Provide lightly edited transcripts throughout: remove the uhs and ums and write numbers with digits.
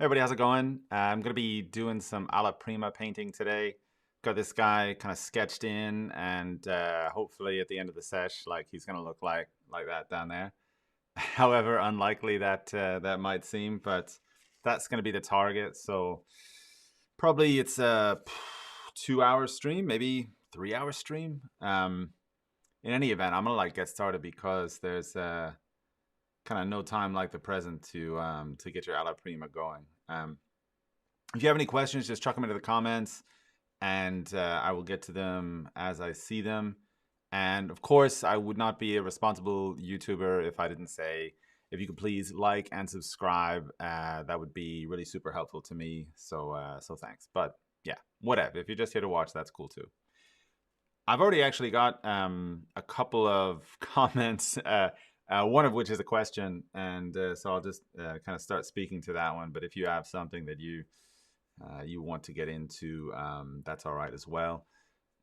Everybody, how's it going? I'm going to be doing some Alla Prima painting today. Got this guy kind of sketched in, and hopefully at the end of the sesh, like he's going to look like that down there. However unlikely that that might seem, but that's going to be the target. So probably it's a 2 hour stream, maybe 3 hour stream. In any event, I'm gonna like get started because there's kind of no time like the present to get your Alla Prima going. If you have any questions, just chuck them into the comments, and I will get to them as I see them. And of course, I would not be a responsible YouTuber if I didn't say, if you could please like and subscribe. That would be really super helpful to me. So thanks. But yeah, whatever. If you're just here to watch, that's cool too. I've already actually got a couple of comments. One of which is a question, and so I'll just kind of start speaking to that one. But if you have something that you want to get into, that's all right as well.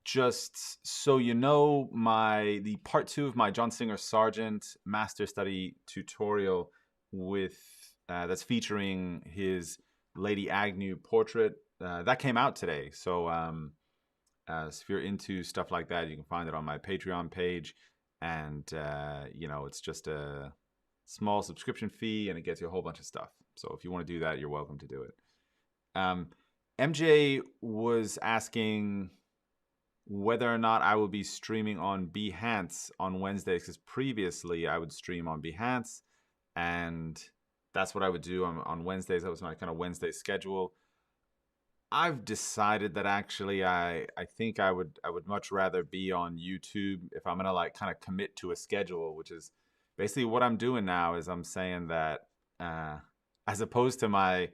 Just so you know, the part 2 of my John Singer Sargent Master Study tutorial with that's featuring his Lady Agnew portrait that came out today. So if you're into stuff like that, you can find it on my Patreon page. And, it's just a small subscription fee and it gets you a whole bunch of stuff. So if you want to do that, you're welcome to do it. MJ was asking whether or not I will be streaming on Behance on Wednesdays, because previously I would stream on Behance, and that's what I would do on Wednesdays. That was my kind of Wednesday schedule. I've decided that actually I think I would much rather be on YouTube if I'm gonna like kind of commit to a schedule, which is basically what I'm doing now. Is I'm saying that as opposed to my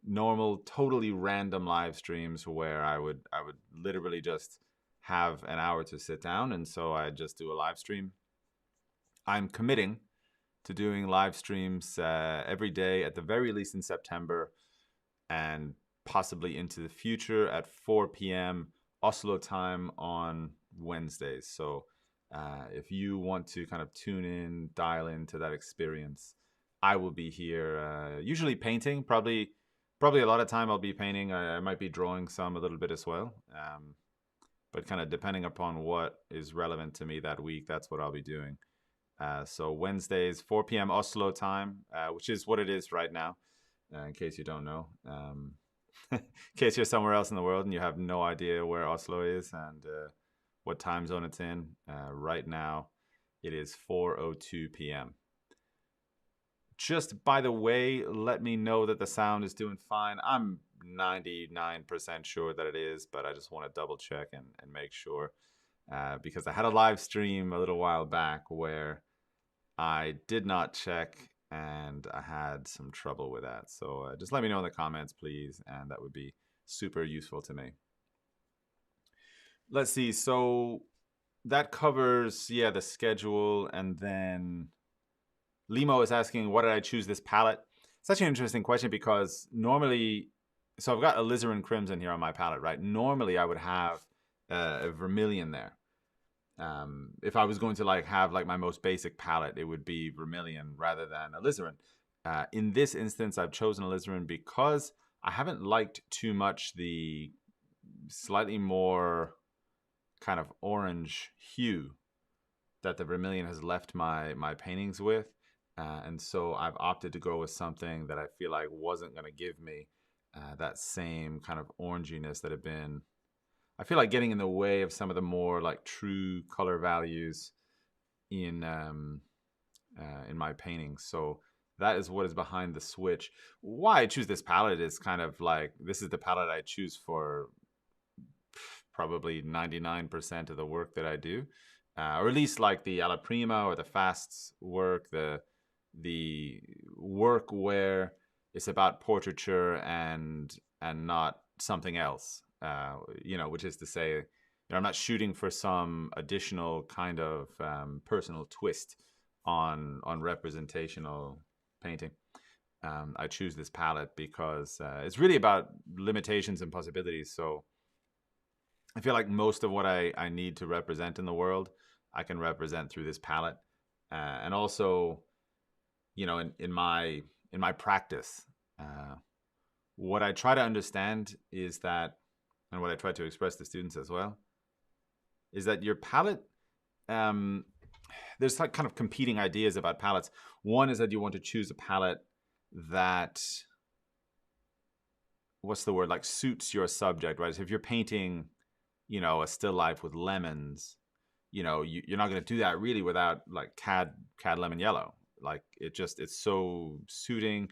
normal totally random live streams where I would literally just have an hour to sit down, and so I just do a live stream. I'm committing to doing live streams every day at the very least in September, and possibly into the future at 4 p.m. Oslo time on Wednesdays. So if you want to kind of tune in, dial into that experience, I will be here usually painting. Probably a lot of time I'll be painting. I might be drawing some a little bit as well. But kind of depending upon what is relevant to me that week, that's what I'll be doing. So Wednesdays, 4 p.m. Oslo time, which is what it is right now, in case you don't know. In case you're somewhere else in the world and you have no idea where Oslo is and what time zone it's in, right now it is 4:02 p.m. Just by the way, let me know that the sound is doing fine. I'm 99% sure that it is, but I just want to double check and make sure, because I had a live stream a little while back where I did not check and I had some trouble with that. So just let me know in the comments, please, and that would be super useful to me. Let's see. So that covers, the schedule. And then Limo is asking, why did I choose this palette? It's actually an interesting question because normally, so I've got alizarin crimson here on my palette, right? Normally I would have a vermilion there. If I was going to like have like my most basic palette, it would be vermilion rather than alizarin. In this instance, I've chosen alizarin because I haven't liked too much the slightly more kind of orange hue that the vermilion has left my paintings with. And so I've opted to go with something that I feel like wasn't going to give me that same kind of oranginess that had been, I feel like, getting in the way of some of the more like true color values in my paintings. So that is what is behind the switch. Why I choose this palette is kind of like, this is the palette I choose for probably 99% of the work that I do, or at least like the Alla Prima or the fast work, the work where it's about portraiture and not something else. Which is to say, I'm not shooting for some additional kind of personal twist on representational painting. I choose this palette because it's really about limitations and possibilities. So I feel like most of what I need to represent in the world, I can represent through this palette. And also, in my practice, what I try to understand is that, and what I try to express to students as well, is that your palette, um, there's like kind of competing ideas about palettes. One is that you want to choose a palette that, what's the word, like suits your subject, right? So if you're painting, a still life with lemons, you're not going to do that really without like cad lemon yellow. Like it's so suiting,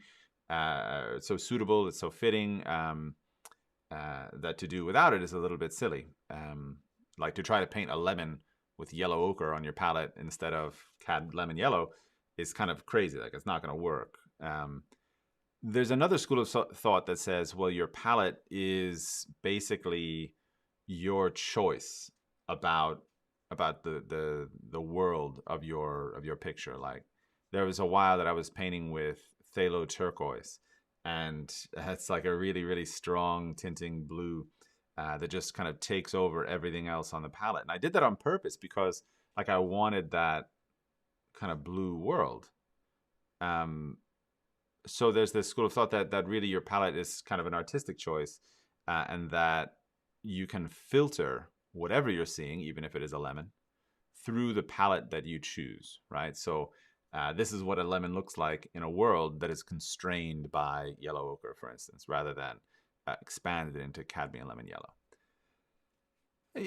it's so suitable, it's so fitting, that to do without it is a little bit silly. Like to try to paint a lemon with yellow ochre on your palette instead of cad lemon yellow is kind of crazy. Like it's not going to work. There's another school of thought that says, well, your palette is basically your choice about the world of your picture. Like there was a while that I was painting with phthalo turquoise, and it's like a really really strong tinting blue that just kind of takes over everything else on the palette. And I did that on purpose because like I wanted that kind of blue world. So there's this school of thought that really your palette is kind of an artistic choice, and that you can filter whatever you're seeing, even if it is a lemon, through the palette that you choose, right? So this is what a lemon looks like in a world that is constrained by yellow ochre, for instance, rather than expanded into cadmium lemon yellow.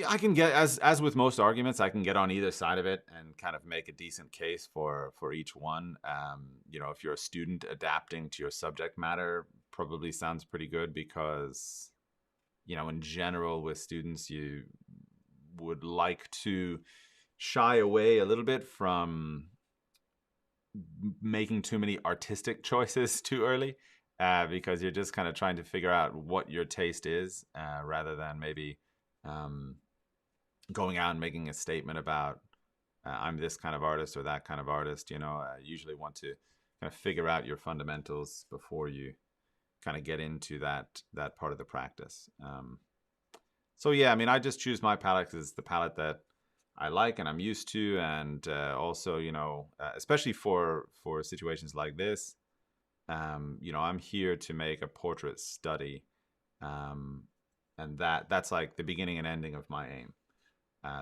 I can get, as with most arguments, I can get on either side of it and kind of make a decent case for each one. If you're a student, adapting to your subject matter probably sounds pretty good because, in general with students, you would like to shy away a little bit from making too many artistic choices too early, because you're just kind of trying to figure out what your taste is, rather than maybe going out and making a statement about I'm this kind of artist or that kind of artist. I usually want to kind of figure out your fundamentals before you kind of get into that part of the practice. So yeah, I mean, I just choose my palette because it's the palette that I like and I'm used to, and also, especially for situations like this, I'm here to make a portrait study, and that's like the beginning and ending of my aim.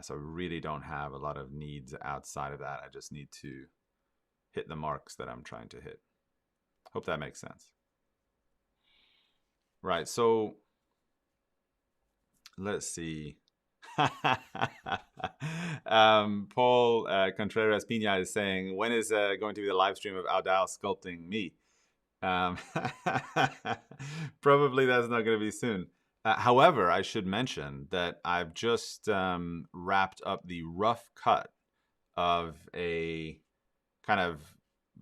So I really don't have a lot of needs outside of that. I just need to hit the marks that I'm trying to hit. Hope that makes sense. Right, so let's see. Paul Contreras Pina is saying, when is going to be the live stream of Alla sculpting me? Probably that's not going to be soon. However, I should mention that I've just wrapped up the rough cut of a kind of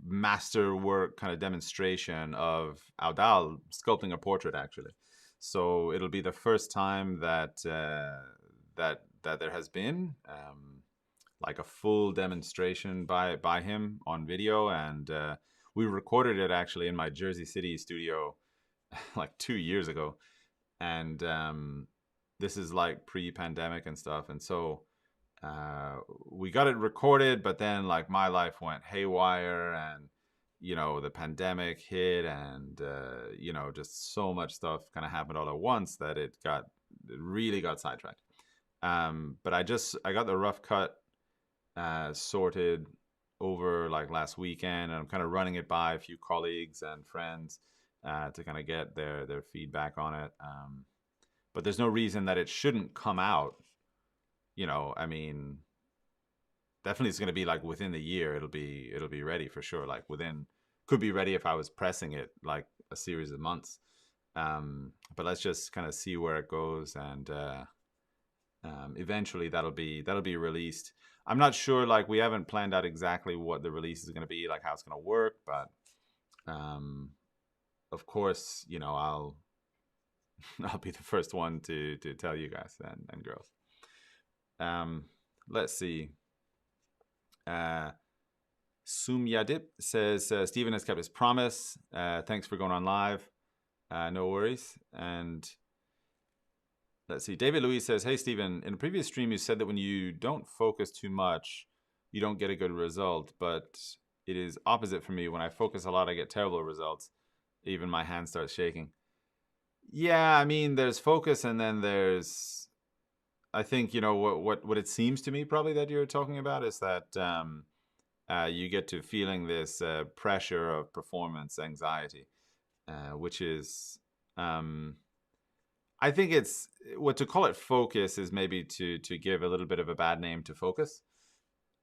masterwork kind of demonstration of Alla sculpting a portrait, actually. So it'll be the first time that that there has been like a full demonstration by him on video, and we recorded it actually in my Jersey City studio like 2 years ago, and this is like pre-pandemic and stuff, and so we got it recorded, but then like my life went haywire, and the pandemic hit, and just so much stuff kind of happened all at once that it really got sidetracked. But I got the rough cut sorted over like last weekend, and I'm kind of running it by a few colleagues and friends to kind of get their feedback on it. But there's no reason that it shouldn't come out. I mean, definitely it's going to be like within the year. It'll be ready for sure. Like could be ready if I was pressing it like a series of months. But let's just kind of see where it goes, and eventually that'll be released. I'm not sure, like we haven't planned out exactly what the release is going to be, like how it's going to work, but of course, I'll be the first one to tell you guys and girls. Let's see. Sumyadip says, Stephen has kept his promise. Thanks for going on live. No worries. And let's see. David Louis says, hey, Stephen, in a previous stream, you said that when you don't focus too much, you don't get a good result. But it is opposite for me. When I focus a lot, I get terrible results. Even my hand starts shaking. Yeah, I mean, there's focus, and then there's, I think, what it seems to me probably that you're talking about is that you get to feeling this pressure of performance anxiety, which is, um, I think it's what to call it focus is maybe to give a little bit of a bad name to focus.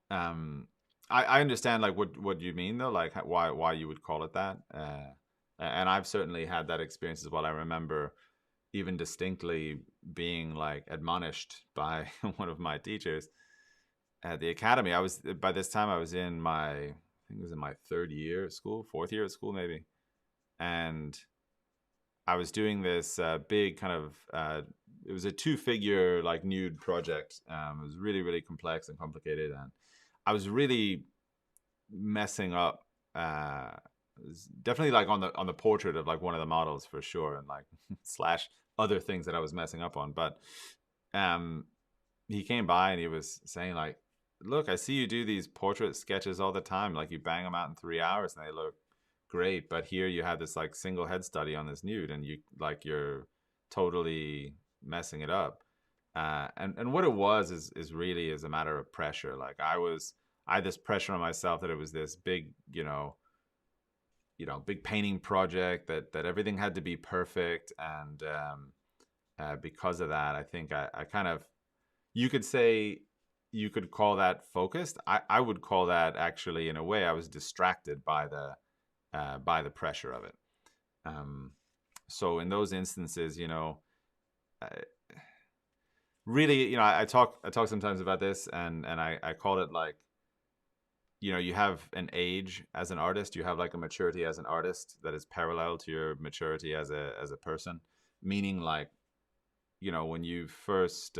Um, I understand like what you mean though, like why you would call it that. And I've certainly had that experience as well. I remember even distinctly being like admonished by one of my teachers at the academy. I was by this time I was in my I think it was in my third year of school, fourth year of school maybe, and I was doing this big kind of it was a two-figure like nude project. It was really really complex and complicated, and I was really messing up. It was definitely like on the portrait of like one of the models for sure, and like slash other things that I was messing up on. But um, he came by and he was saying like, "Look, I see you do these portrait sketches all the time. Like you bang them out in 3 hours and they look great. But here you have this like single head study on this nude, and you're totally messing it up." And what it was is really is a matter of pressure. Like I had this pressure on myself that it was this big, big painting project that everything had to be perfect, and because of that, I think I kind of you could say you could call that focused. I would call that actually in a way I was distracted by the pressure of it. Um, so in those instances, uh, really, I talk sometimes about this, and I call it like, you have an age as an artist, you have like a maturity as an artist that is parallel to your maturity as a person, meaning like, when you first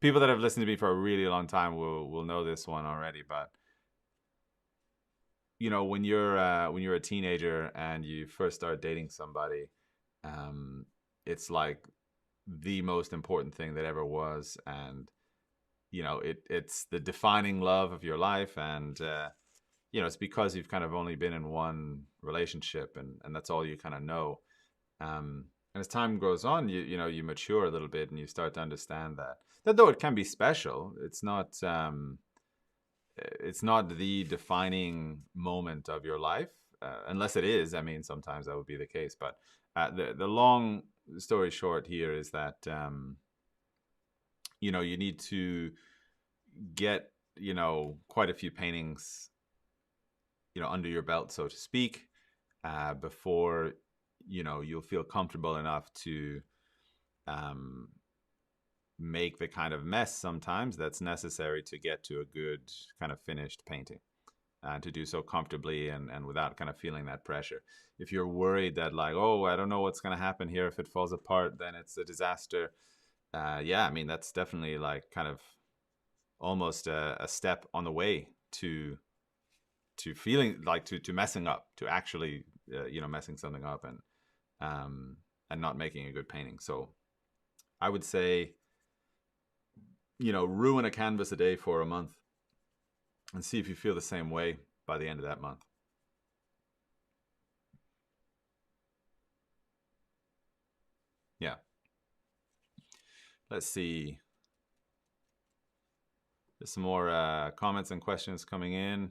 people that have listened to me for a really long time will know this one already, but when you're a teenager and you first start dating somebody, um, it's like the most important thing that ever was, and it's the defining love of your life, and it's because you've kind of only been in one relationship, and that's all you kind of know. And as time goes on, you mature a little bit, and you start to understand that though it can be special, it's not the defining moment of your life, unless it is. I mean, sometimes that would be the case. But the long story short here is that you need to get quite a few paintings under your belt, so to speak, before you'll feel comfortable enough to um, make the kind of mess sometimes that's necessary to get to a good kind of finished painting, to do so comfortably and without kind of feeling that pressure. If you're worried that like, oh, I don't know what's going to happen here, if it falls apart then it's a disaster, yeah, I mean that's definitely like kind of almost a step on the way to feeling like to messing up, to actually messing something up, and not making a good painting. So I would say ruin a canvas a day for a month and see if you feel the same way by the end of that month. Yeah. Let's see. There's some more comments and questions coming in.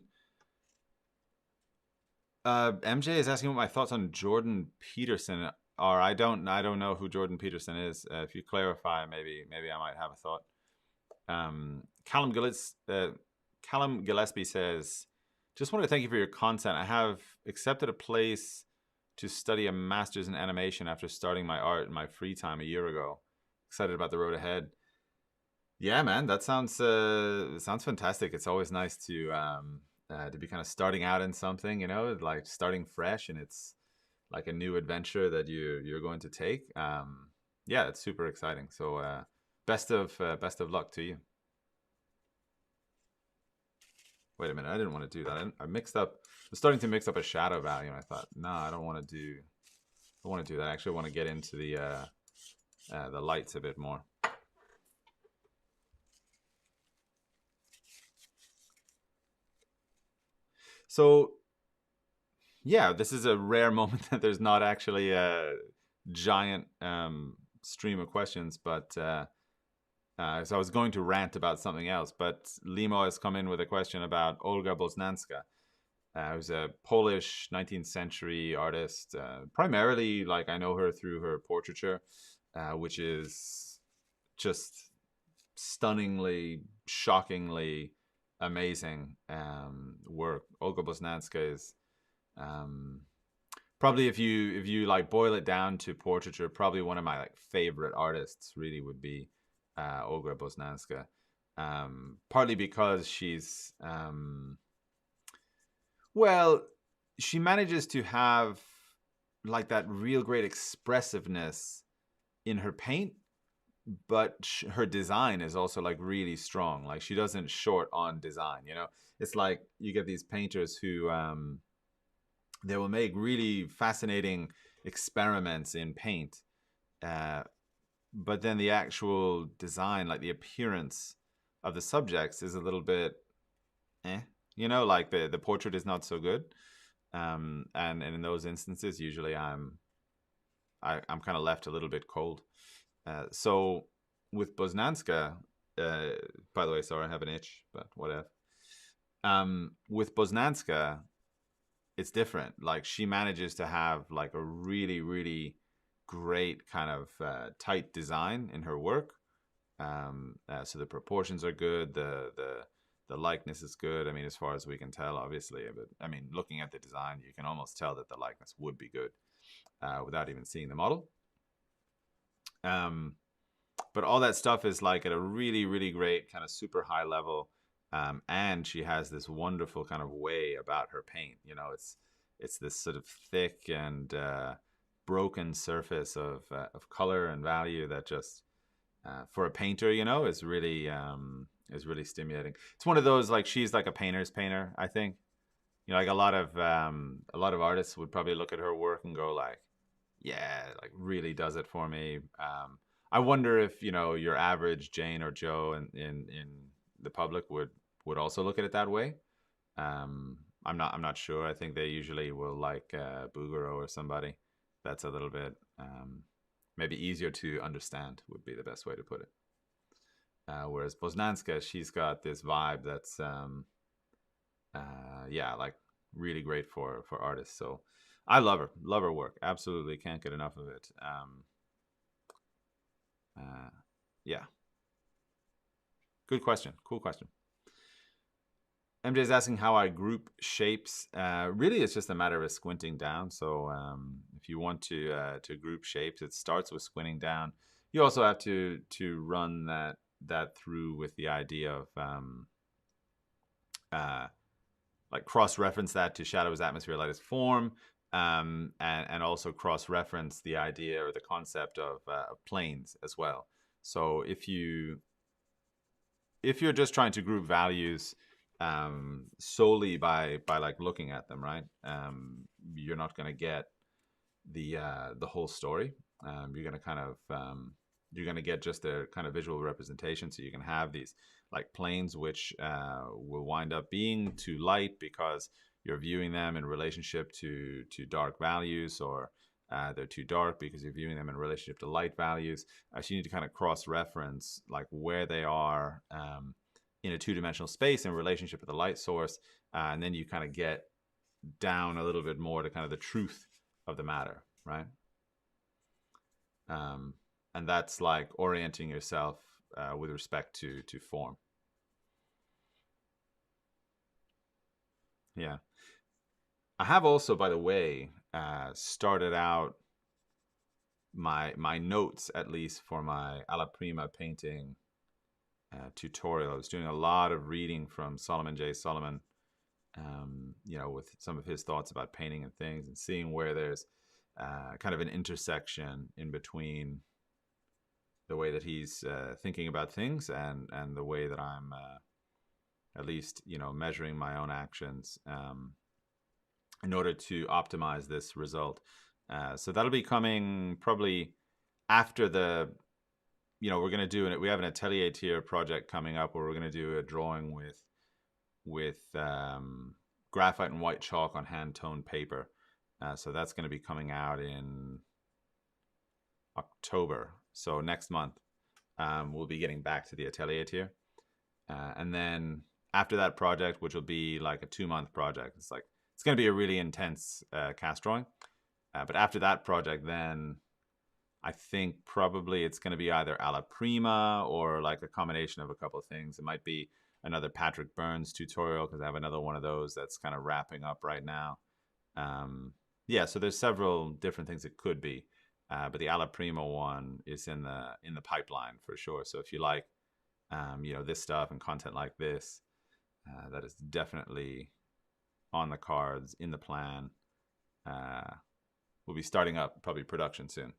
MJ is asking what my thoughts on Jordan Peterson are. I don't know who Jordan Peterson is. If you clarify, maybe I might have a thought. Callum Gillespie says, just want to thank you for your content. I have accepted a place to study a master's in animation after starting my art in my free time a year ago. Excited about the road ahead. Yeah, man, that sounds fantastic. It's always nice to be kind of starting out in something, like starting fresh, and it's like a new adventure that you're going to take. Yeah, it's super exciting. So best of luck to you. Wait a minute, I didn't want to do that. I mixed up. I was starting to mix up a shadow value, and I thought, no, I don't want to do. I want to do that. I actually want to get into the lights a bit more. So, yeah, this is a rare moment that there's not actually giant stream of questions, but so I was going to rant about something else, but Limo has come in with a question about Olga Boznanska, who's a Polish 19th century artist. Primarily, like, I know her through her portraiture, which is just stunningly, shockingly amazing work. Olga Boznanska is probably, if you like boil it down to portraiture, probably one of my like favorite artists really would be Olga Boznanska. Partly because she's well, she manages to have like that real great expressiveness in her paint, but her design is also like really strong. Like, she doesn't short on design, you know. It's like you get these painters who they will make really fascinating experiments in paint, but then the actual design, like the appearance of the subjects, is a little bit you know, like the portrait is not so good. And in those instances, usually I'm kind of left a little bit cold. So with Boznanska, by the way, sorry, I have an itch, but whatever. With Boznanska, it's different. Like, she manages to have like a really, really great kind of tight design in her work. So the proportions are good. The likeness is good. I mean, as far as we can tell, obviously, but I mean, looking at the design, you can almost tell that the likeness would be good without even seeing the model. But all that stuff is like at a really, really great kind of super high level. And she has this wonderful kind of way about her paint. You know, it's this sort of thick and broken surface of color and value that just for a painter, you know, is really stimulating. It's one of those, like, she's like a painter's painter, I think. You know, like a lot of artists would probably look at her work and go like, yeah, like, really does it for me. I wonder if, you know, your average Jane or Joe in the public would also look at it that way. I'm not sure. I think they usually will like Bouguereau or somebody that's a little bit maybe easier to understand, would be the best way to put it. Whereas Boznanska, she's got this vibe that's yeah, like, really great for artists. So I love her work. Absolutely can't get enough of it. Yeah, good question, cool question. MJ is asking how I group shapes. Really, it's just a matter of squinting down. So if you want to group shapes, it starts with squinting down. You also have to run that through with the idea of like cross-reference that to shadow as atmosphere, light as form, and also cross-reference the idea or the concept of planes as well. So if you're just trying to group values solely by like looking at them, right? You're not going to get the whole story. You're going to kind of you're going to get just a kind of visual representation. So you can have these like planes which will wind up being too light because you're viewing them in relationship to dark values, or they're too dark because you're viewing them in relationship to light values. So you need to kind of cross-reference like where they are in a two-dimensional space in relationship to the light source, and then you kind of get down a little bit more to kind of the truth of the matter, right? And that's like orienting yourself with respect to form. Yeah. I have also, by the way, started out my notes, at least for my Alla Prima painting tutorial. I was doing a lot of reading from Solomon J. Solomon, you know, with some of his thoughts about painting and things, and seeing where there's kind of an intersection in between the way that he's thinking about things and the way that I'm at least, you know, measuring my own actions in order to optimize this result. So that'll be coming probably after the, you know, we're going to do it. We have an atelier tier project coming up where we're going to do a drawing with graphite and white chalk on hand toned paper. So that's going to be coming out in October. So next month, we'll be getting back to the atelier tier. And then after that project, which will be like a 2-month project, it's going to be a really intense cast drawing. But after that project, then I think probably it's going to be either Alla Prima or like a combination of a couple of things. It might be another Patrick Burns tutorial because I have another one of those that's kind of wrapping up right now. Yeah, so there's several different things it could be, but the Alla Prima one is in the pipeline for sure. So if you like, this stuff and content like this, that is definitely on the cards, in the plan. We'll be starting up probably production soon.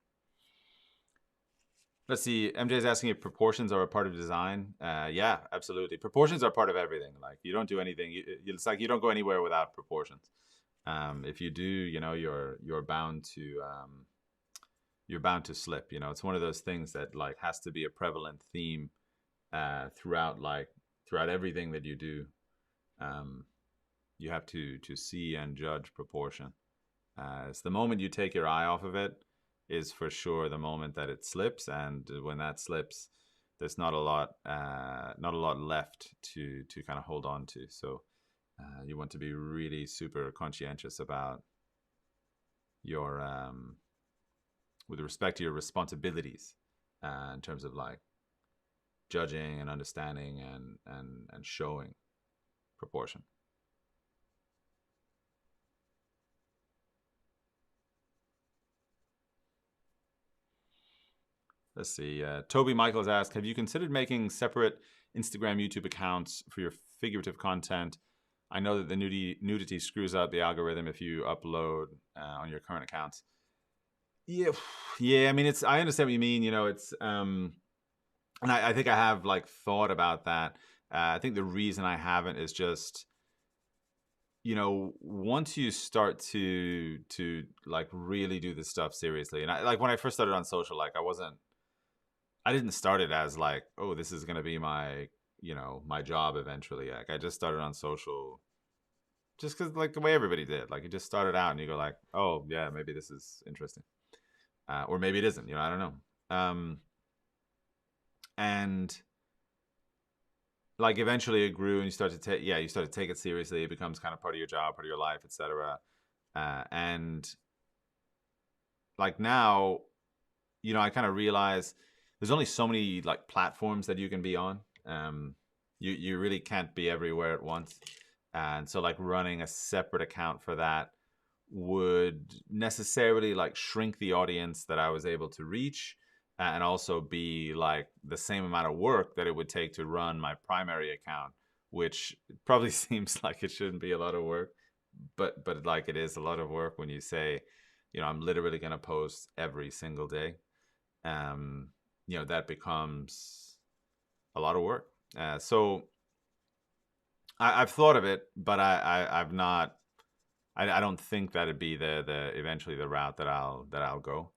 Let's see. MJ is asking if proportions are a part of design. Yeah, absolutely. Proportions are part of everything. Like you don't do anything. It's like you don't go anywhere without proportions. If you do, you're bound to slip. It's one of those things that like has to be a prevalent theme throughout everything that you do. You have to see and judge proportion. It's the moment you take your eye off of it is for sure the moment that it slips, and when that slips, there's not a lot left to kind of hold on to. So you want to be really super conscientious about your with respect to your responsibilities in terms of like judging and understanding and showing proportion. Let's see. Toby Michaels asked, have you considered making separate Instagram, YouTube accounts for your figurative content? I know that the nudity screws up the algorithm if you upload on your current accounts. Yeah. I mean, I understand what you mean. It's and I think I have like thought about that. I think the reason I haven't is just, once you start to like really do this stuff seriously, and like when I first started on social, like I didn't start it as like, oh, this is gonna be my my job eventually. Like I just started on social just because like the way everybody did. Like you just started out and you go like, oh yeah, maybe this is interesting, or maybe it isn't. I don't know. And like eventually it grew and you start to take it seriously. It becomes kind of part of your job, part of your life, etc. And like now, I kind of realize there's only so many like platforms that you can be on. You really can't be everywhere at once, and so like running a separate account for that would necessarily like shrink the audience that I was able to reach, and also be like the same amount of work that it would take to run my primary account, which probably seems like it shouldn't be a lot of work, but like it is a lot of work when you say, I'm literally going to post every single day. That becomes a lot of work. So I've thought of it, but I've not. I don't think that'd be the eventually the route that I'll go.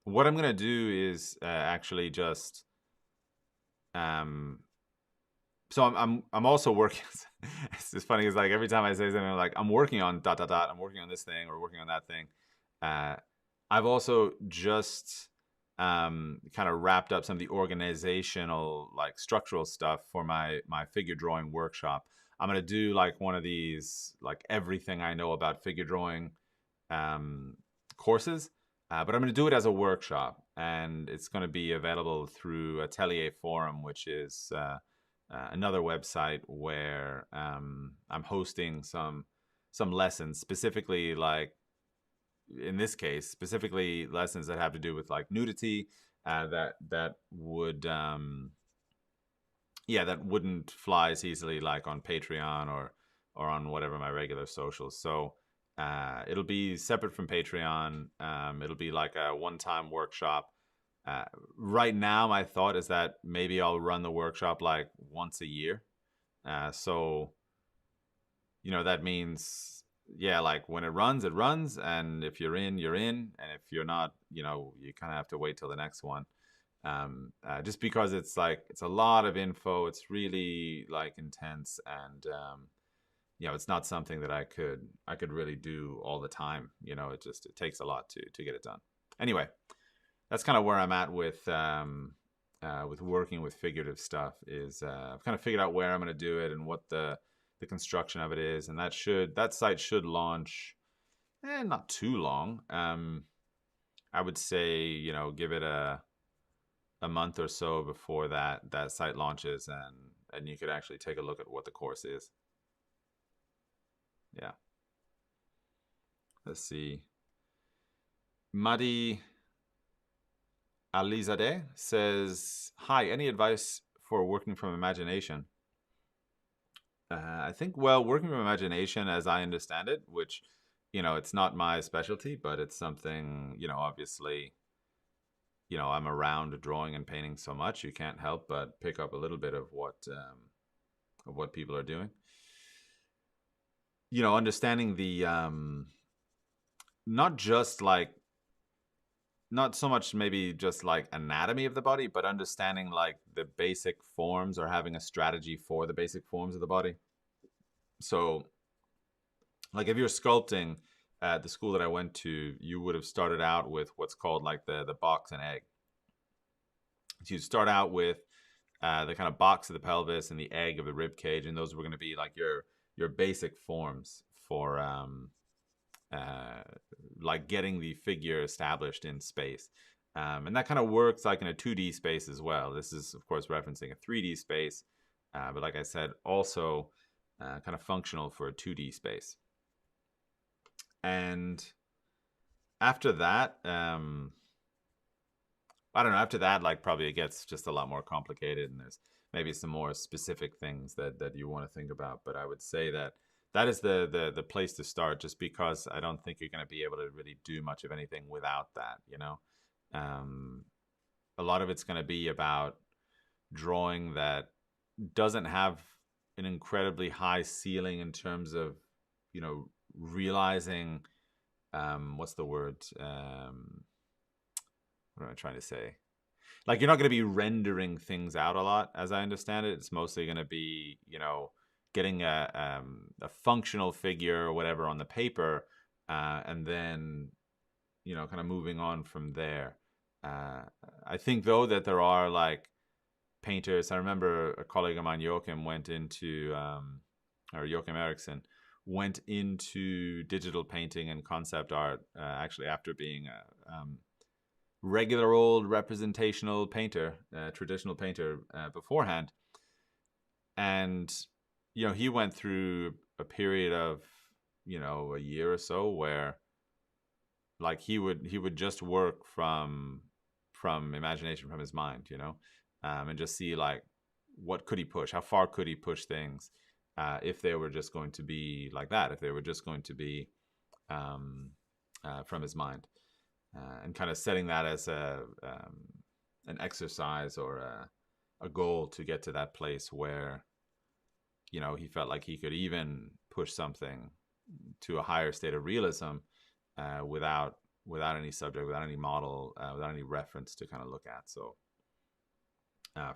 What I'm gonna do is actually just. So I'm also working. It's just funny. It's like every time I say something, I'm like I'm working on ... I'm working on this thing or working on that thing. I've also just kind of wrapped up some of the organizational, like structural stuff for my figure drawing workshop. I'm gonna do like one of these, like everything I know about figure drawing courses, but I'm gonna do it as a workshop, and it's gonna be available through Atelier Forum, which is another website where I'm hosting some lessons, specifically like in this case, specifically lessons that have to do with like nudity, that would that wouldn't fly as easily like on Patreon or on whatever my regular socials. So it'll be separate from Patreon. It'll be like a one-time workshop. Right now, my thought is that maybe I'll run the workshop like once a year. So, that means, like when it runs, and if you're in, you're in, and if you're not, you kind of have to wait till the next one. Just because it's a lot of info, it's really like intense, and it's not something that I could really do all the time. It takes a lot to get it done. Anyway, that's kind of where I'm at with working with figurative stuff. Is I've kind of figured out where I'm going to do it and what the construction of it is, and that site should launch, not too long. I would say, give it a month or so before that site launches, and you could actually take a look at what the course is. Yeah. Let's see. Madi Alizadeh says, "Hi, any advice for working from imagination?" I think, well, working from imagination, as I understand it, which, it's not my specialty, but it's something, obviously, I'm around drawing and painting so much, you can't help but pick up a little bit of what people are doing. Understanding the not just like not so much maybe just like anatomy of the body, but understanding like the basic forms, or having a strategy for the basic forms of the body. So, like if you're sculpting at the school that I went to, you would have started out with what's called like the box and egg. So you start out with the kind of box of the pelvis and the egg of the rib cage, and those were going to be like your basic forms for like getting the figure established in space. And that kind of works like in a 2D space as well. This is, of course, referencing a 3D space, but like I said, also kind of functional for a 2D space. And after that, I don't know, after that, like probably it gets just a lot more complicated, and there's maybe some more specific things that you want to think about. But I would say that is the place to start, just because I don't think you're going to be able to really do much of anything without that, a lot of it's going to be about drawing that doesn't have an incredibly high ceiling in terms of, realizing, what's the word? What am I trying to say? Like, you're not going to be rendering things out a lot, as I understand it. It's mostly going to be, getting a functional figure or whatever on the paper, and then, kind of moving on from there. I think, though, that there are like painters. I remember a colleague of mine, Joachim Eriksson, went into digital painting and concept art actually after being a regular old representational painter, traditional painter beforehand. And, he went through a period of, a year or so where like he would just work from imagination, from his mind, and just see like what could he push, how far could he push things, if they were just going to be like that, if they were just going to be from his mind, and kind of setting that as an exercise or a goal to get to that place where, he felt like he could even push something to a higher state of realism, without any subject, without any model, without any reference to kind of look at. So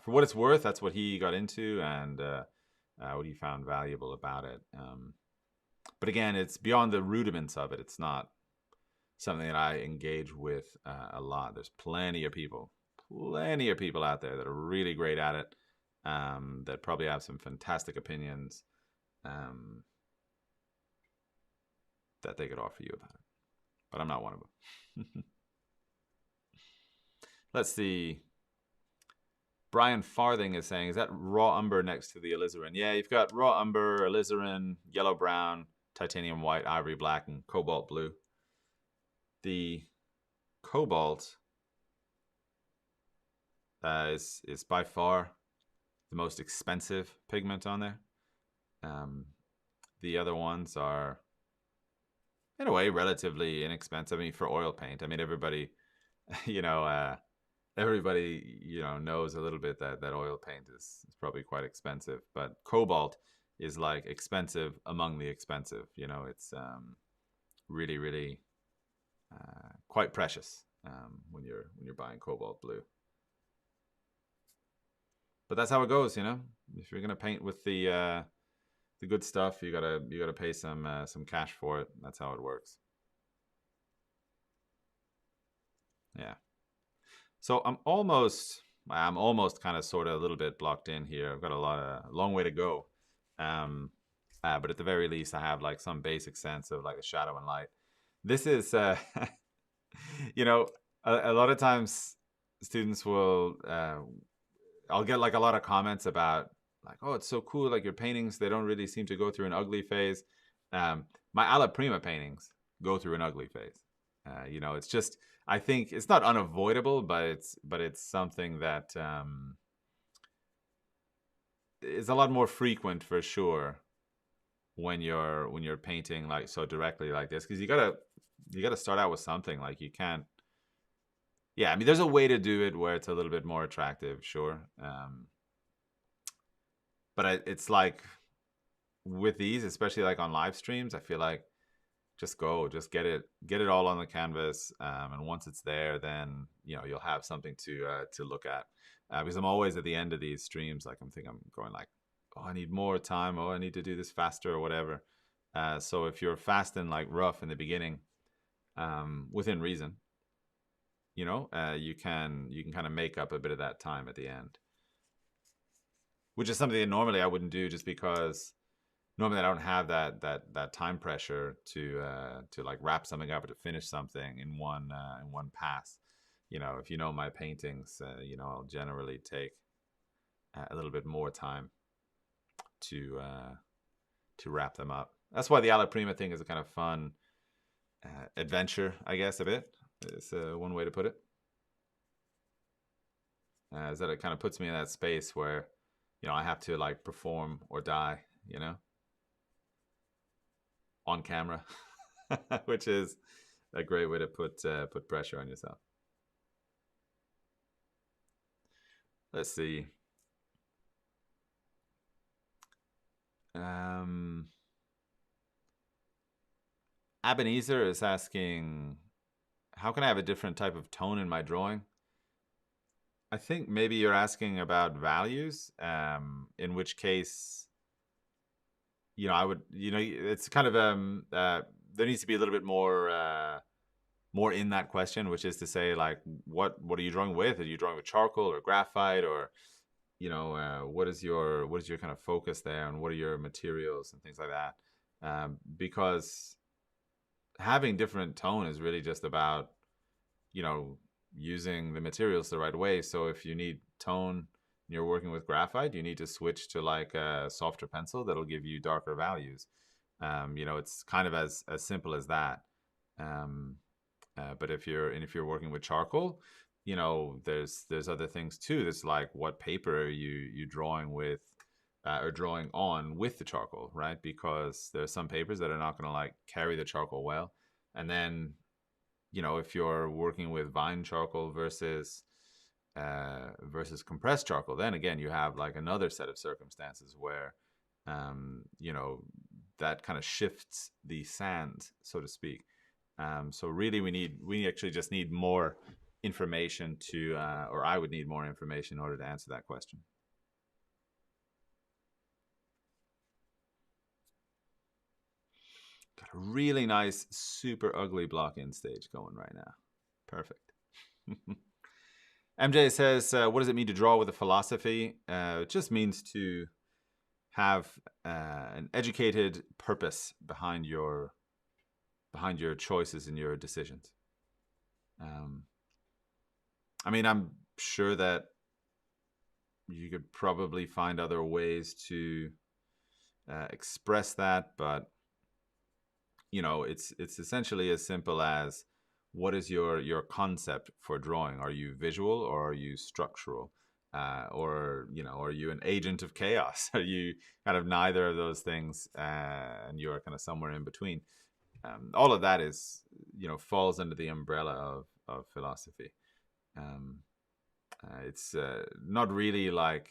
for what it's worth, that's what he got into, and what he found valuable about it. But again, it's beyond the rudiments of it. It's not something that I engage with a lot. There's plenty of people out there that are really great at it, that probably have some fantastic opinions that they could offer you about it. But I'm not one of them. Let's see. Brian Farthing is saying, is that raw umber next to the alizarin? Yeah, you've got raw umber, alizarin, yellow brown, titanium white, ivory black, and cobalt blue. The cobalt is by far the most expensive pigment on there. The other ones are, in a way, relatively inexpensive. I mean, for oil paint, I mean, everybody, knows a little bit that oil paint is probably quite expensive. But cobalt is like expensive among the expensive. It's really, really quite precious when you're buying cobalt blue. But that's how it goes, If you're gonna paint with the good stuff, you gotta pay some cash for it. That's how it works. Yeah. So I'm almost kind of sort of a little bit blocked in here. I've got a long way to go. Um, but at the very least, I have like some basic sense of like the shadow and light. This is, you know, a lot of times students will, I'll get like a lot of comments about like, oh, it's so cool. Like your paintings, they don't really seem to go through an ugly phase. My Alla Prima paintings go through an ugly phase. It's just, I think it's not unavoidable, but it's something that is a lot more frequent for sure when you're painting like so directly like this, because you gotta start out with something. Like you can't. Yeah, I mean, there's a way to do it where it's a little bit more attractive, sure. It's like with these, especially like on live streams, I feel like just get it all on the canvas, and once it's there, then you'll have something to look at. Because I'm always at the end of these streams, like I'm going like, oh, I need more time. Oh, I need to do this faster or whatever. So if you're fast and like rough in the beginning, within reason, you can kind of make up a bit of that time at the end, which is something that normally I wouldn't do, just because normally I don't have that time pressure to like wrap something up or to finish something in one pass. If you know my paintings, I'll generally take a little bit more time to wrap them up. That's why the Alla Prima thing is a kind of fun adventure, I guess, a bit. It's one way to put it. Is that it kind of puts me in that space where, I have to like perform or die, on camera, which is a great way to put pressure on yourself. Let's see. Ebenezer is asking, how can I have a different type of tone in my drawing? I think maybe you're asking about values, in which case, I would, it's kind of, there needs to be a little bit more in that question, which is to say, like, what are you drawing with? Are you drawing with charcoal or graphite, or, what is your kind of focus there, and what are your materials and things like that? Because having different tone is really just about, using the materials the right way. So if you need tone and you're working with graphite, you need to switch to like a softer pencil that'll give you darker values. It's kind of as simple as that. But if you're working with charcoal, there's other things too. There's like, what paper are you drawing with, or drawing on with the charcoal, right? Because there's some papers that are not going to like carry the charcoal well. And then, if you're working with vine charcoal versus compressed charcoal, then again you have like another set of circumstances where, that kind of shifts the sand, so to speak. So really, we actually just need more information or I would need more information in order to answer that question. Got a really nice, super ugly block in stage going right now. Perfect. MJ says, what does it mean to draw with a philosophy? It just means to have an educated purpose behind your choices and your decisions. I mean, I'm sure that you could probably find other ways to express that, but it's essentially as simple as, what is your concept for drawing? Are you visual or are you structural? Or are you an agent of chaos? Are you kind of neither of those things, and you're kind of somewhere in between? All of that is, falls under the umbrella of philosophy. It's not really like,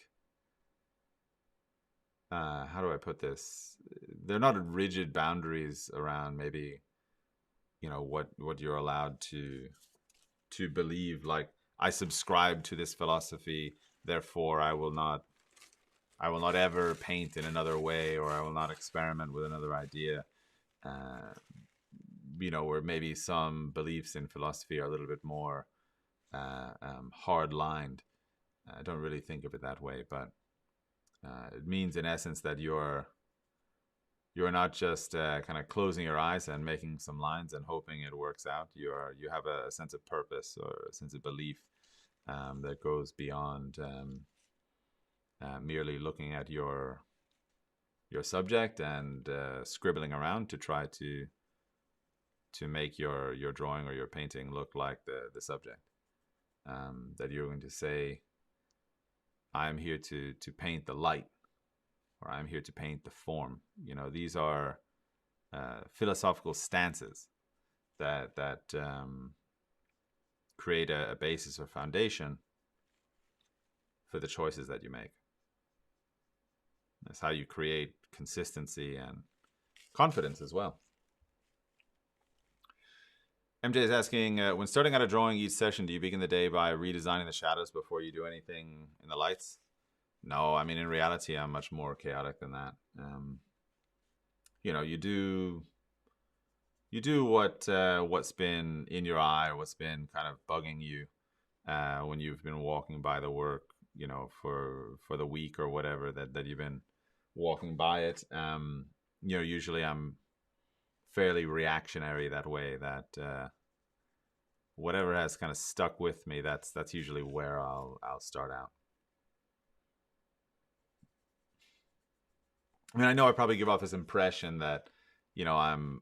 how do I put this? They're not rigid boundaries around maybe, what you're allowed to believe. Like, I subscribe to this philosophy, therefore I will not ever paint in another way, or I will not experiment with another idea. Where maybe some beliefs in philosophy are a little bit more hard lined. I don't really think of it that way, but it means in essence that you're not just kind of closing your eyes and making some lines and hoping it works out. You have a sense of purpose or a sense of belief that goes beyond merely looking at your subject and scribbling around to try to make your drawing or your painting look like the subject. That you're going to say, I'm here to paint the light, or I'm here to paint the form. You know, these are philosophical stances that create a basis or foundation for the choices that you make. That's how you create consistency and confidence as well. MJ is asking, when starting out a drawing each session, do you begin the day by redesigning the shadows before you do anything in the lights? No, I mean, in reality, I'm much more chaotic than that. You know, you do what's been in your eye, or what's been kind of bugging you when you've been walking by the work, you know, for the week or whatever that you've been walking by it. You know, usually I'm fairly reactionary that way, that whatever has kind of stuck with me, that's usually where I'll start out. I mean, I know I probably give off this impression that, you know, I'm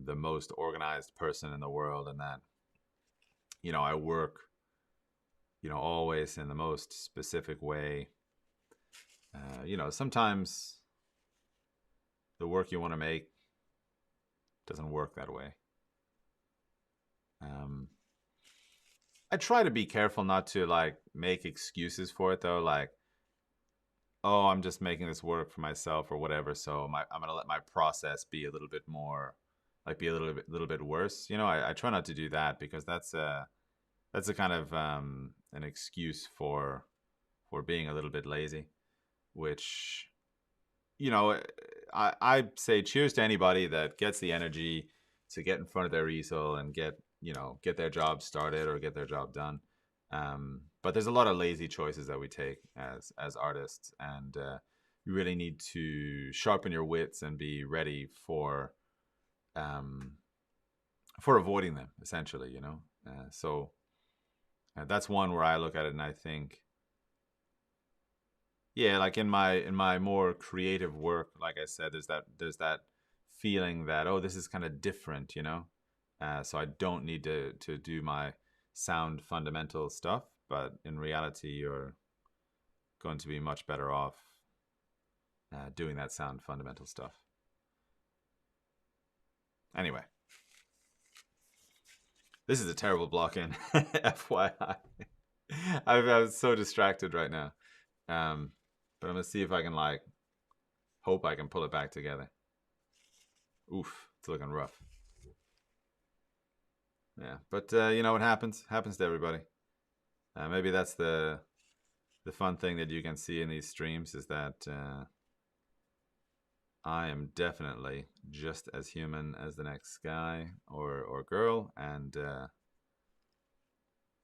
the most organized person in the world, and that, you know, I work, you know, always in the most specific way. You know, sometimes the work you want to make doesn't work that way. I try to be careful not to like make excuses for it though, like, oh, I'm just making this work for myself or whatever, so I'm gonna let my process be a little bit more, like, be a little bit worse. You know, I try not to do that, because that's a kind of an excuse for being a little bit lazy, which, you know, I say cheers to anybody that gets the energy to get in front of their easel and get their job started or get their job done. But there's a lot of lazy choices that we take as artists, and you really need to sharpen your wits and be ready for avoiding them, essentially, you know. So that's one where I look at it and I think, yeah, like in my more creative work, like I said, there's that feeling that, oh, this is kind of different, you know. So I don't need to do my sound fundamental stuff, but in reality, you're going to be much better off doing that sound fundamental stuff. Anyway, this is a terrible block in, FYI. I was so distracted right now. But I'm gonna see if I can, like, hope I can pull it back together. Oof, it's looking rough. Yeah, but you know what happens to everybody. Maybe that's the fun thing that you can see in these streams, is that I am definitely just as human as the next guy or girl, and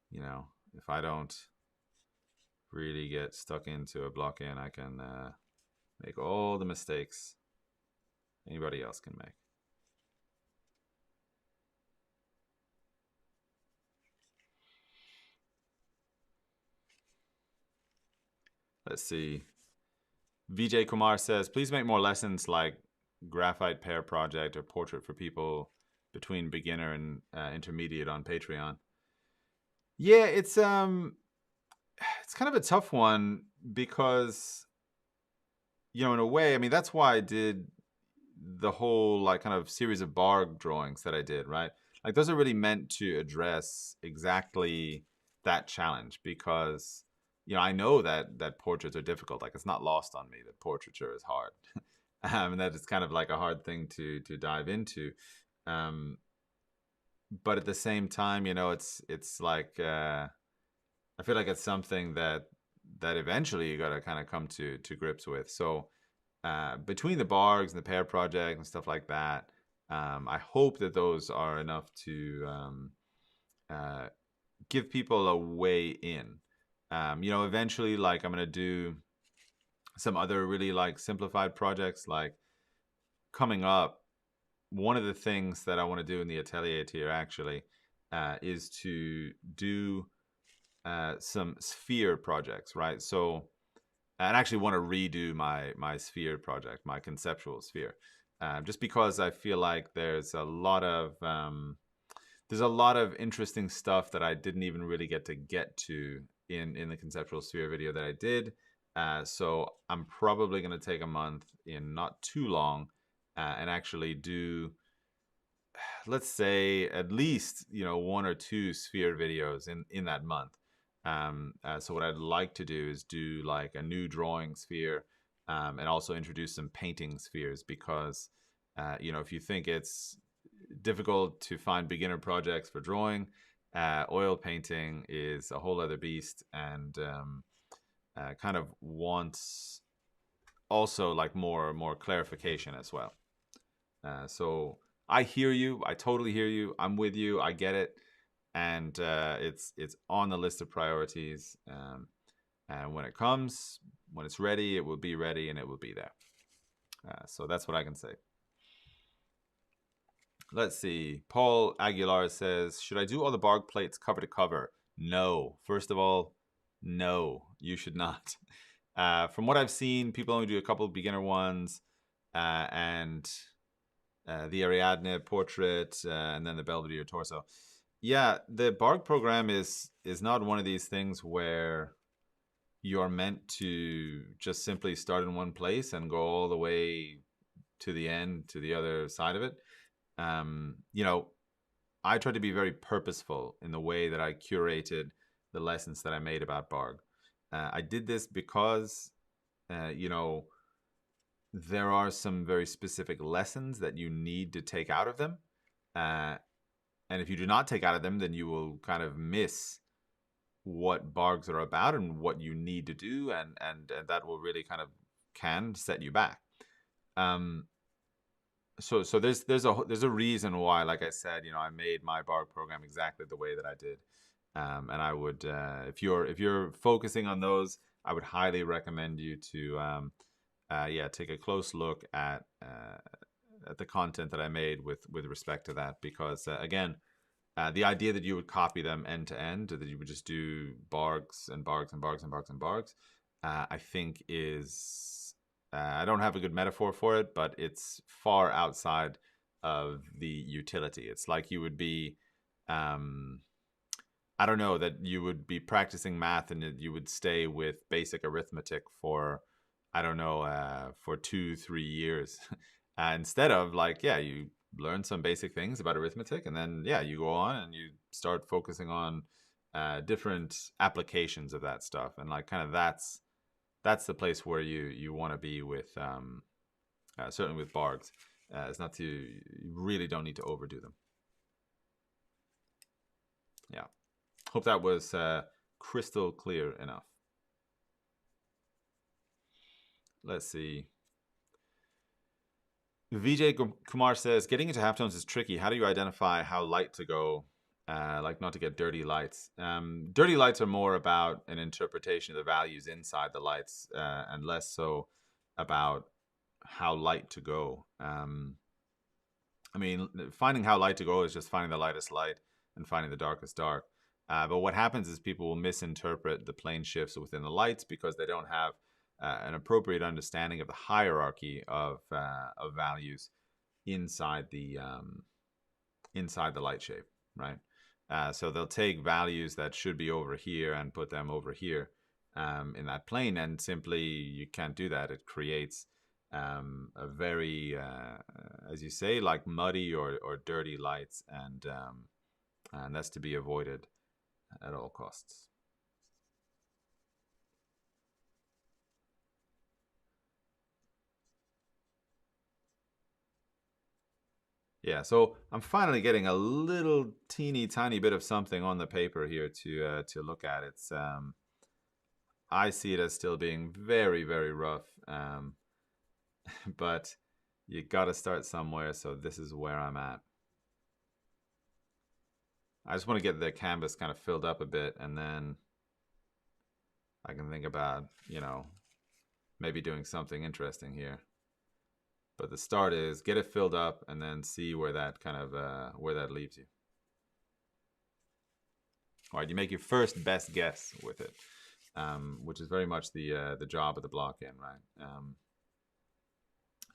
you know, if I don't really get stuck into a block in, I can make all the mistakes anybody else can make. Let's see. Vijay Kumar says, please make more lessons like graphite pair project or portrait for people between beginner and intermediate on Patreon. Yeah, it's kind of a tough one, because, you know, in a way, I mean, that's why I did the whole, like, kind of series of barg drawings that I did, right? Like, those are really meant to address exactly that challenge, because, you know, I know that portraits are difficult. Like, it's not lost on me that portraiture is hard. And that it's kind of like a hard thing to dive into. But at the same time, you know, it's like, I feel like it's something that eventually you got to kind of come to grips with. So between the bargs and the pair project and stuff like that, I hope that those are enough to give people a way in. You know, eventually, like I'm gonna do some other really like simplified projects. Like coming up, one of the things that I want to do in the atelier tier actually is to do some sphere projects, right? So I actually want to redo my sphere project, my conceptual sphere, just because I feel like there's a lot of interesting stuff that I didn't even really get to in the conceptual sphere video that I did. So I'm probably going to take a month in not too long and actually do, let's say, at least, you know, 1 or 2 sphere videos in that month. So what I'd like to do is do like a new drawing sphere, and also introduce some painting spheres, because you know, if you think it's difficult to find beginner projects for drawing, oil painting is a whole other beast, and kind of wants also like more clarification as well. So I hear you. I totally hear you. I'm with you. I get it, and it's on the list of priorities. And when it comes, when it's ready, it will be ready, and it will be there. So that's what I can say. Let's see. Paul Aguilar says, should I do all the barg plates cover to cover? No. First of all, no, you should not. From what I've seen, people only do a couple of beginner ones, and the Ariadne portrait, and then the Belvedere torso. Yeah, the barg program is not one of these things where you're meant to just simply start in one place and go all the way to the end, to the other side of it. You know, I tried to be very purposeful in the way that I curated the lessons that I made about barg. I did this because, you know, there are some very specific lessons that you need to take out of them. And if you do not take out of them, then you will kind of miss what bargs are about and what you need to do, and that will really kind of can set you back. So there's a reason why, like I said, you know, I made my barg program exactly the way that I did. And I would, if you're focusing on those, I would highly recommend you to yeah, take a close look at the content that I made with respect to that, because again, the idea that you would copy them end to end, that you would just do bargs and bargs and bargs and bargs and bargs, I think is, I don't have a good metaphor for it, but it's far outside of the utility. It's like you would be, I don't know, that you would be practicing math and that you would stay with basic arithmetic for, I don't know, for 2-3 years. Instead of like, yeah, you learn some basic things about arithmetic, and then, yeah, you go on and you start focusing on different applications of that stuff. And like kind of that's the place where you want to be with, certainly with bargs. It's not to, you really don't need to overdo them. Yeah. Hope that was crystal clear enough. Let's see. Vijay Kumar says, getting into halftones is tricky. How do you identify how light to go, like not to get dirty lights? Dirty lights are more about an interpretation of the values inside the lights, and less so about how light to go. I mean, finding how light to go is just finding the lightest light and finding the darkest dark. But what happens is people will misinterpret the plane shifts within the lights because they don't have an appropriate understanding of the hierarchy of values inside the light shape, right? So they'll take values that should be over here and put them over here in that plane, and simply you can't do that. It creates a very, as you say, like muddy or dirty lights, and that's to be avoided at all costs. Yeah, so I'm finally getting a little teeny tiny bit of something on the paper here to look at. It's I see it as still being very, very rough, but you got to start somewhere. So this is where I'm at. I just want to get the canvas kind of filled up a bit, and then I can think about, you know, maybe doing something interesting here. But the start is get it filled up and then see where that kind of where that leaves you. All right, you make your first best guess with it, which is very much the job of the block-in, right?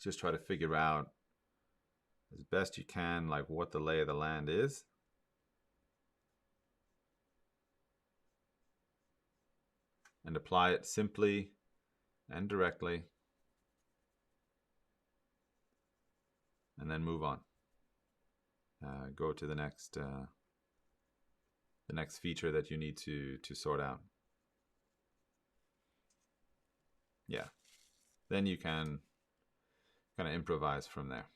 Just try to figure out as best you can, like what the lay of the land is. And apply it simply and directly. And then move on. Go to the next feature that you need to sort out. Yeah. Then you can kind of improvise from there.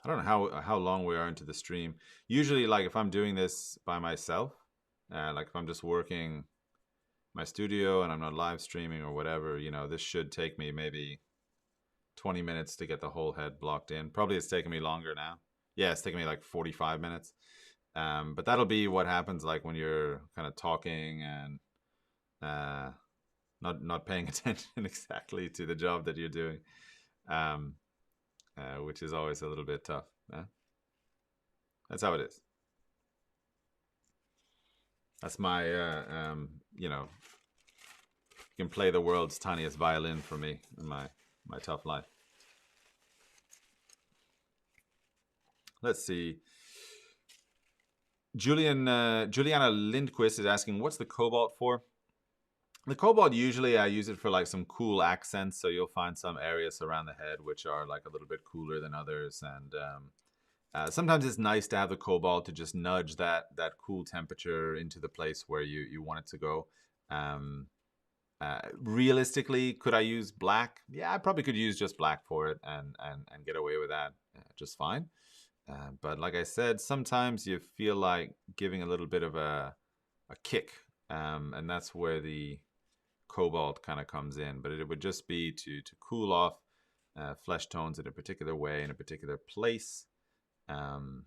I don't know how long we are into the stream. Usually, like if I'm doing this by myself, like if I'm just working my studio and I'm not live streaming or whatever, you know, this should take me maybe 20 minutes to get the whole head blocked in. Probably it's taking me longer now. Yeah, it's taking me like 45 minutes. But that'll be what happens like when you're kind of talking and not paying attention exactly to the job that you're doing, which is always a little bit tough. That's how it is. That's my, you know, you can play the world's tiniest violin for me in my tough life. Let's see. Juliana Lindquist is asking, what's the Cobalt for? The Cobalt, usually I use it for like some cool accents. So you'll find some areas around the head which are like a little bit cooler than others. And sometimes it's nice to have the Cobalt to just nudge that cool temperature into the place where you want it to go. Realistically, could I use black? Yeah, I probably could use just black for it and get away with that just fine. But like I said, sometimes you feel like giving a little bit of a kick, and that's where the Cobalt kind of comes in. But it would just be to cool off flesh tones in a particular way, in a particular place. And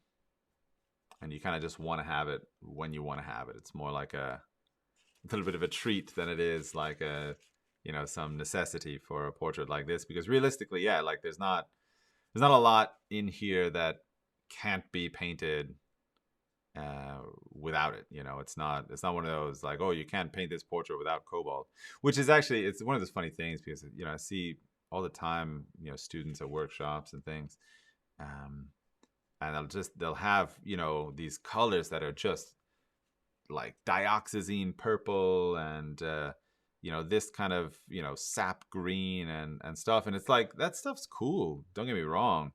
you kind of just want to have it when you want to have it. It's more like a little bit of a treat than it is like a, you know, some necessity for a portrait like this. Because realistically, yeah, like there's not a lot in here that can't be painted without it. You know, it's not one of those like, oh, you can't paint this portrait without Cobalt, which is actually, it's one of those funny things because, you know, I see all the time, you know, students at workshops and things, and they'll have, you know, these colors that are just like dioxazine purple and you know, this kind of, you know, sap green and stuff, and it's like that stuff's cool, don't get me wrong,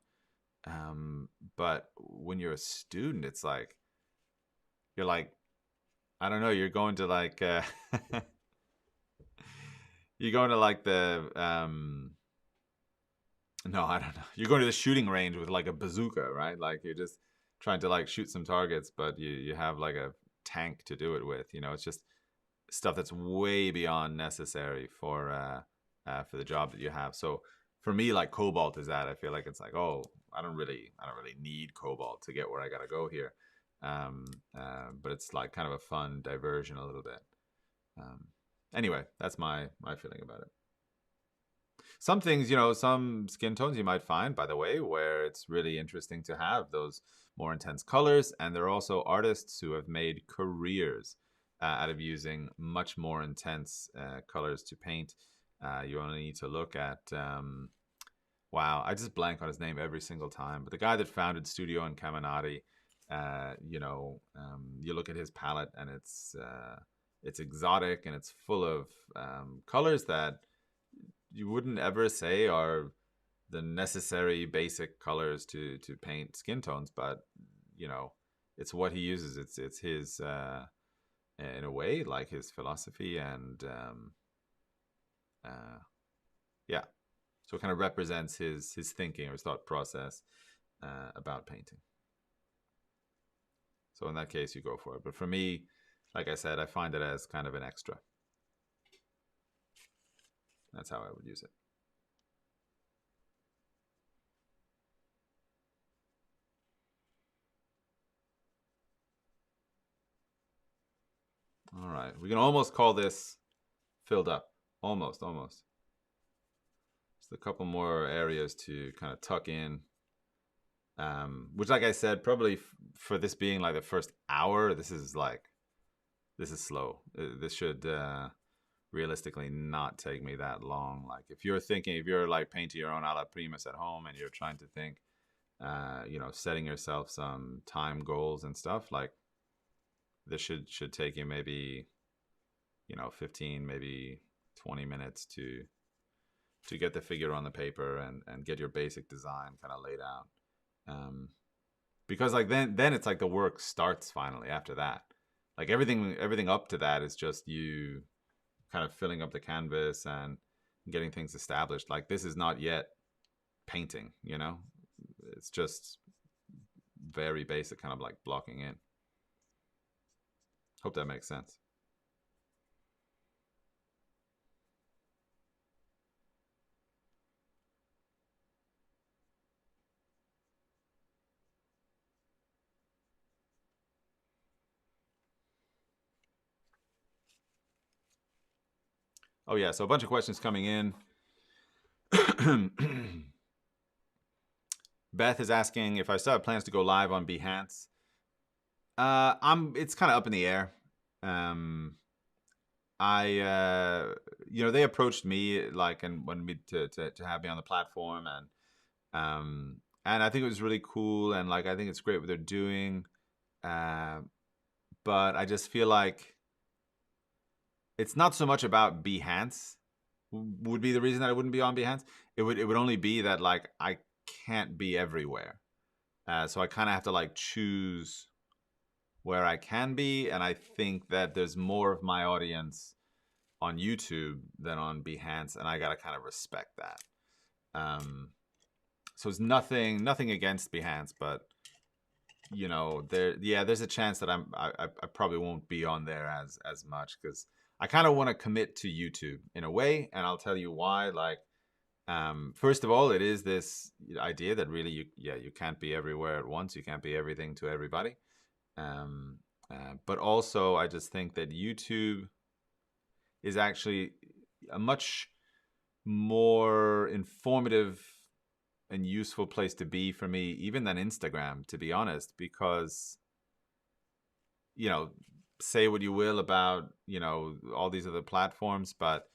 but when you're a student, it's like you're like, I don't know, you're going to like you're going to like the no, I don't know, you're going to the shooting range with like a bazooka, right? Like you're just trying to like shoot some targets, but you have like a tank to do it with. You know, it's just stuff that's way beyond necessary for the job that you have. So for me, like Cobalt is that. I feel like it's like, oh, I don't really need Cobalt to get where I gotta go here. But it's like kind of a fun diversion a little bit. Anyway, that's my feeling about it. Some things, you know, some skin tones you might find, by the way, where it's really interesting to have those more intense colors. And there are also artists who have made careers out of using much more intense colors to paint. You only need to look at, wow, I just blank on his name every single time. But the guy that founded Studio in Caminati, you know, you look at his palette and it's exotic and it's full of colors that you wouldn't ever say are the necessary basic colors to paint skin tones, but you know, it's what he uses. It's his in a way, like his philosophy, and yeah, so it kind of represents his thinking or his thought process about painting. So in that case, you go for it. But for me, like I said, I find it as kind of an extra. That's how I would use it. We can almost call this filled up. Almost. Just a couple more areas to kind of tuck in. Which, like I said, probably for this being like the first hour, this is slow. This should realistically not take me that long. Like if you're like painting your own Alla Primas at home and you're trying to think, setting yourself some time goals and stuff, like this should take you maybe, 15, maybe 20 minutes to get the figure on the paper and get your basic design kind of laid out. Because like then it's like the work starts finally after that. Like everything up to that is just you kind of filling up the canvas and getting things established. Like this is not yet painting, it's just very basic kind of like blocking in. Hope that makes sense. Oh yeah, so a bunch of questions coming in. Beth is asking if I still have plans to go live on Behance. It's kind of up in the air. They approached me like and wanted me to have me on the platform, and I think it was really cool, and like I think it's great what they're doing. But I just feel like it's not so much about Behance would be the reason that I wouldn't be on Behance. It would only be that like I can't be everywhere. So I kind of have to like choose where I can be, and I think that there's more of my audience on YouTube than on Behance, and I gotta kind of respect that. So it's nothing against Behance, but there's a chance that I probably won't be on there as much because I kind of want to commit to YouTube in a way, and I'll tell you why. Like, first of all, it is this idea that really you can't be everywhere at once. You can't be everything to everybody. But also, I just think that YouTube is actually a much more informative and useful place to be for me, even than Instagram, to be honest, because say what you will about all these other platforms, but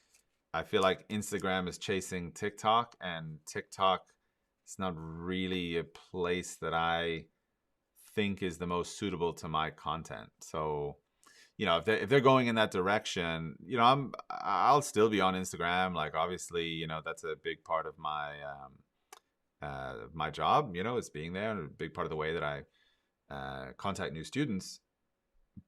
I feel like Instagram is chasing TikTok, and TikTok is not really a place that I think is the most suitable to my content. So if they're going in that direction, I'll still be on Instagram. Like obviously, that's a big part of my job, is being there, and a big part of the way that I contact new students.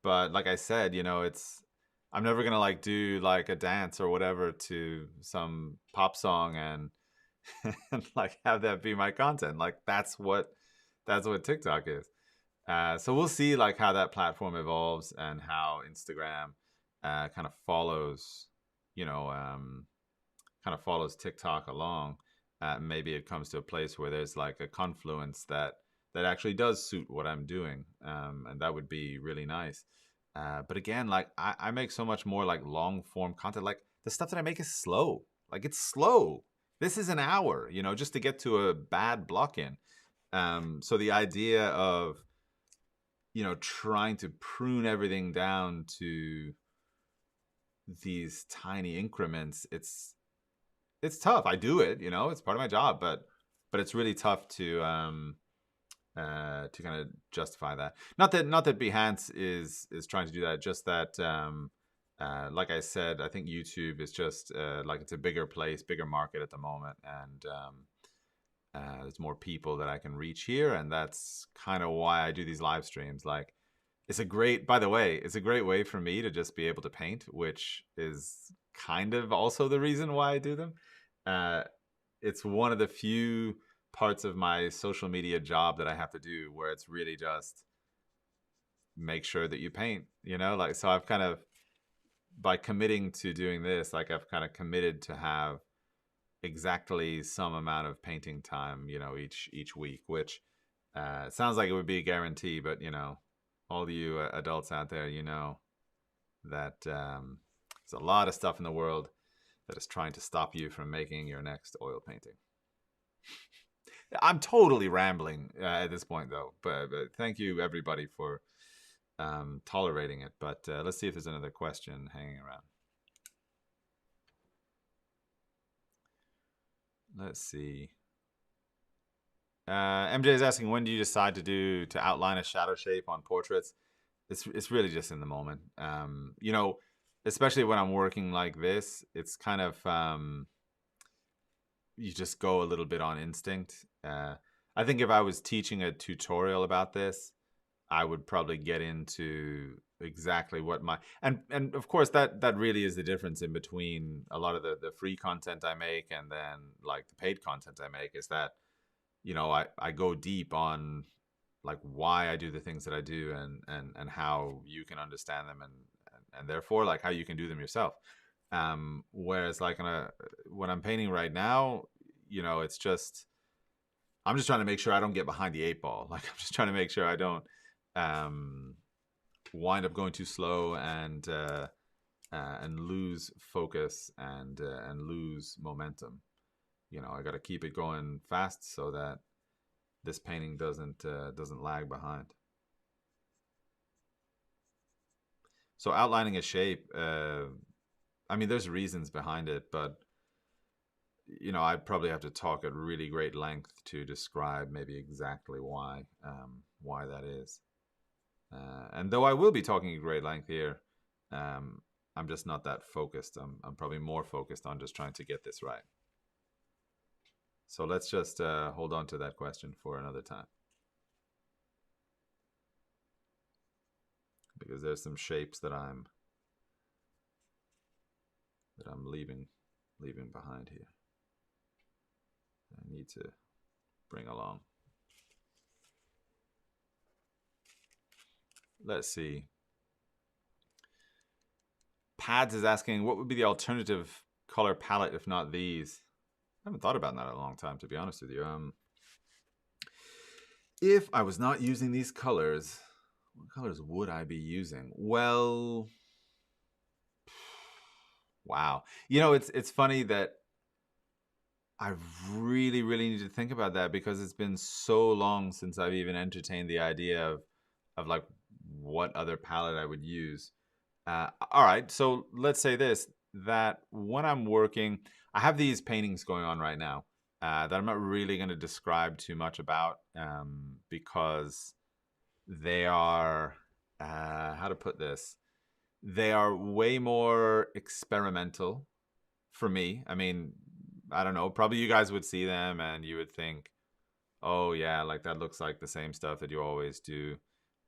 But like I said, I'm never gonna like do like a dance or whatever to some pop song and and like have that be my content. Like that's what TikTok is. So we'll see like how that platform evolves and how Instagram kind of follows, TikTok along. Maybe it comes to a place where there's like a confluence that actually does suit what I'm doing, and that would be really nice. But again, like I make so much more like long form content. Like the stuff that I make is slow. Like it's slow. This is an hour, just to get to a bad block in. So the idea of trying to prune everything down to these tiny increments, it's tough. I do it, it's part of my job, but it's really tough to kind of justify that. Not that Behance is trying to do that, just that like I said, I think YouTube is just like it's a bigger place, bigger market at the moment, and there's more people that I can reach here, and that's kind of why I do these live streams. Like by the way, it's a great way for me to just be able to paint, which is kind of also the reason why I do them. It's one of the few parts of my social media job that I have to do where it's really just make sure that you paint, like, so I've kind of, by committing to doing this, like I've kind of committed to have exactly some amount of painting time, each week, which sounds like it would be a guarantee, but all you adults out there, that there's a lot of stuff in the world that is trying to stop you from making your next oil painting. I'm totally rambling at this point, though. But thank you, everybody, for tolerating it. But let's see if there's another question hanging around. Let's see. MJ is asking, when do you decide to outline a shadow shape on portraits? It's really just in the moment. You know, especially when I'm working like this, it's kind of you just go a little bit on instinct. I think if I was teaching a tutorial about this, I would probably get into exactly what my and of course that really is the difference in between a lot of the free content I make and then like the paid content I make, is that, you know, I go deep on like why I do the things that I do and how you can understand them and therefore like how you can do them yourself. Whereas like when I'm painting right now, you know, it's just, I'm just trying to make sure I don't get behind the 8 ball. Like I'm just trying to make sure I don't wind up going too slow and lose focus and lose momentum. You know, I got to keep it going fast so that this painting doesn't lag behind. So outlining a shape, I mean, there's reasons behind it, but you know, I'd probably have to talk at really great length to describe maybe exactly why that is. And though I will be talking at great length here, I'm just not that focused. I'm probably more focused on just trying to get this right. So let's just hold on to that question for another time, because there's some shapes that I'm leaving behind here. I need to bring along. Let's see. Pads is asking, what would be the alternative color palette if not these? I haven't thought about that in a long time, to be honest with you. If I was not using these colors, what colors would I be using? Well, wow. You know, it's funny that I really need to think about that, because it's been so long since I've even entertained the idea of like what other palette I would use. All right, so let's say this, that when I'm working, I have these paintings going on right now that I'm not really going to describe too much about because they are, how to put this, they are way more experimental for me. I mean, I don't know, probably you guys would see them and you would think, oh yeah, like that looks like the same stuff that you always do.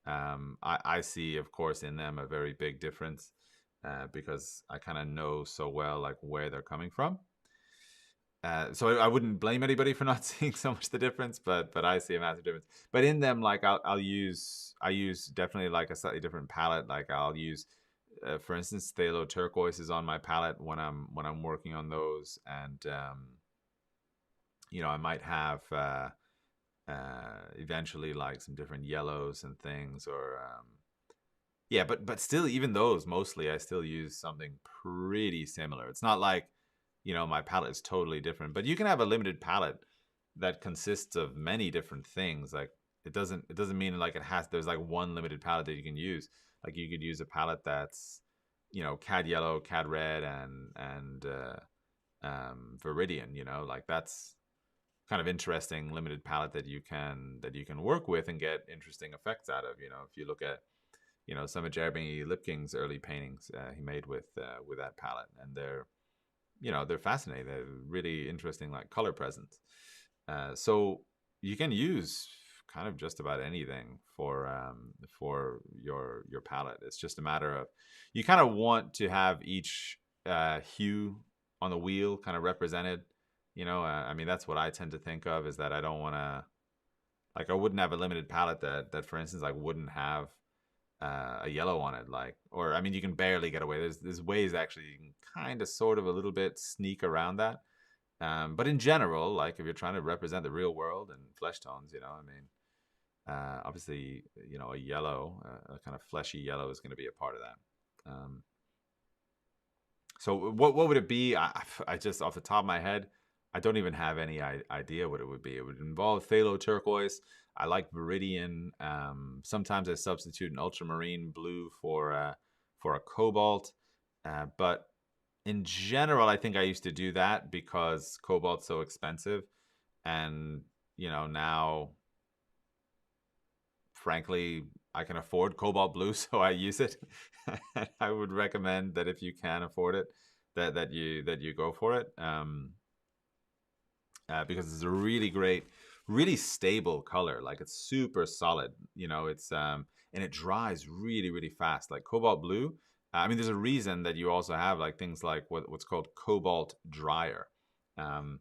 I see, of course, in them a very big difference because I kind of know so well like where they're coming from. So I wouldn't blame anybody for not seeing so much the difference, but I see a massive difference. But in them, like I use definitely like a slightly different palette. Like I'll use, for instance, phthalo turquoise is on my palette when I'm working on those, and you know, I might have eventually like some different yellows and things, or yeah, but still, even those, mostly I still use something pretty similar. It's not like, you know, my palette is totally different, but you can have a limited palette that consists of many different things. Like it doesn't mean like there's like one limited palette that you can use. Like you could use a palette that's, you know, cad yellow, cad red, and viridian, you know, like that's kind of interesting limited palette that you can work with and get interesting effects out of. You know, if you look at, you know, some of Jeremy Lipking's early paintings he made with that palette, and they're, you know, they're fascinating. They're really interesting, like color presence. So you can use kind of just about anything for your palette. It's just a matter of, you kind of want to have each hue on the wheel kind of represented. You know, I mean, that's what I tend to think of, is that I don't want to, like, I wouldn't have a limited palette that for instance, like wouldn't have a yellow on it, like, or I mean, you can barely get away. There's ways actually you can kind of sort of a little bit sneak around that. But in general, like if you're trying to represent the real world and flesh tones, you know, I mean, obviously, you know, a yellow, a kind of fleshy yellow is going to be a part of that. So what would it be? I just off the top of my head, I don't even have any idea what it would be. It would involve phthalo turquoise. I like viridian. Sometimes I substitute an ultramarine blue for a cobalt. But in general, I think I used to do that because cobalt's so expensive, and now, frankly, I can afford cobalt blue, so I use it. I would recommend that if you can afford it, that you go for it, because it's a really great, really stable color. Like, it's super solid. It's and it dries really, really fast. Like cobalt blue. I mean, there's a reason that you also have like things like what's called cobalt dryer. Um,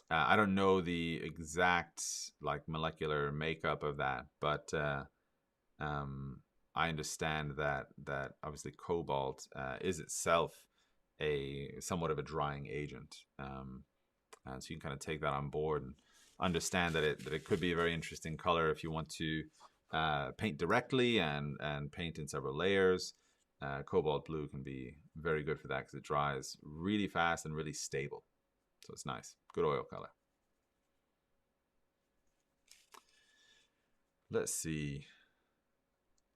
I don't know the exact like molecular makeup of that, but I understand that obviously cobalt is itself a somewhat of a drying agent, and so you can kind of take that on board and understand that it could be a very interesting color if you want to paint directly and paint in several layers. Cobalt blue can be very good for that because it dries really fast and really stable. So it's nice. Good oil color. Let's see.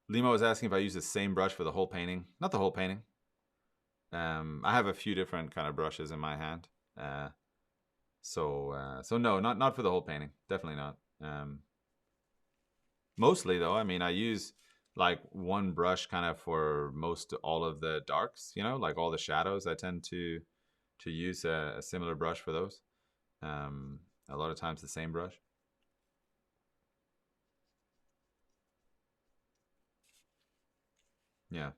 Limo was asking if I use the same brush for the whole painting. Not the whole painting. I have a few different kind of brushes in my hand. So no, not for the whole painting. Definitely not. Mostly though, I mean, I use like one brush kind of for most all of the darks, like all the shadows. I tend to use a similar brush for those. A lot of times the same brush. Yeah.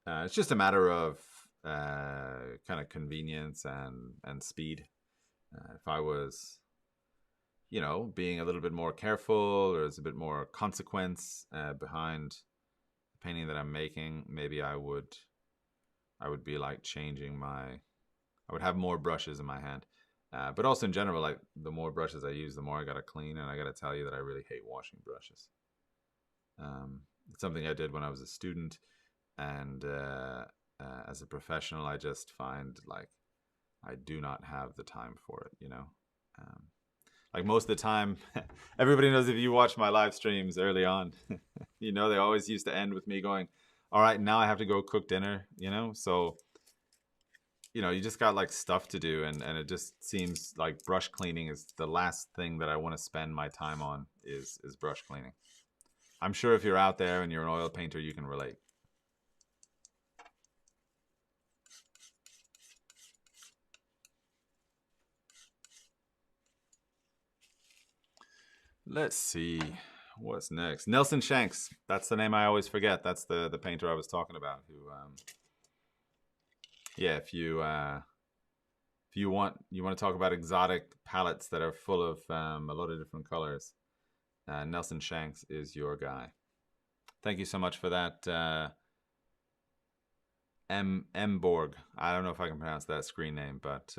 It's just a matter of kind of convenience and speed. If I was, being a little bit more careful, or there's a bit more consequence behind the painting that I'm making, maybe I would be like changing I would have more brushes in my hand. But also in general, like the more brushes I use, the more I gotta clean, and I gotta tell you that I really hate washing brushes. It's something I did when I was a student, and as a professional, I just find like I do not have the time for it. Like most of the time, everybody knows if you watch my live streams early on, they always used to end with me going, "All right, now I have to go cook dinner." So you just got like stuff to do, and it just seems like brush cleaning is the last thing that I want to spend my time on is brush cleaning. I'm sure if you're out there and you're an oil painter, you can relate. Let's see what's next. Nelson Shanks. That's the name I always forget. That's the painter I was talking about. Who, yeah, if you want to talk about exotic palettes that are full of a lot of different colors, Nelson Shanks is your guy. Thank you so much for that, M Borg. I don't know if I can pronounce that screen name, but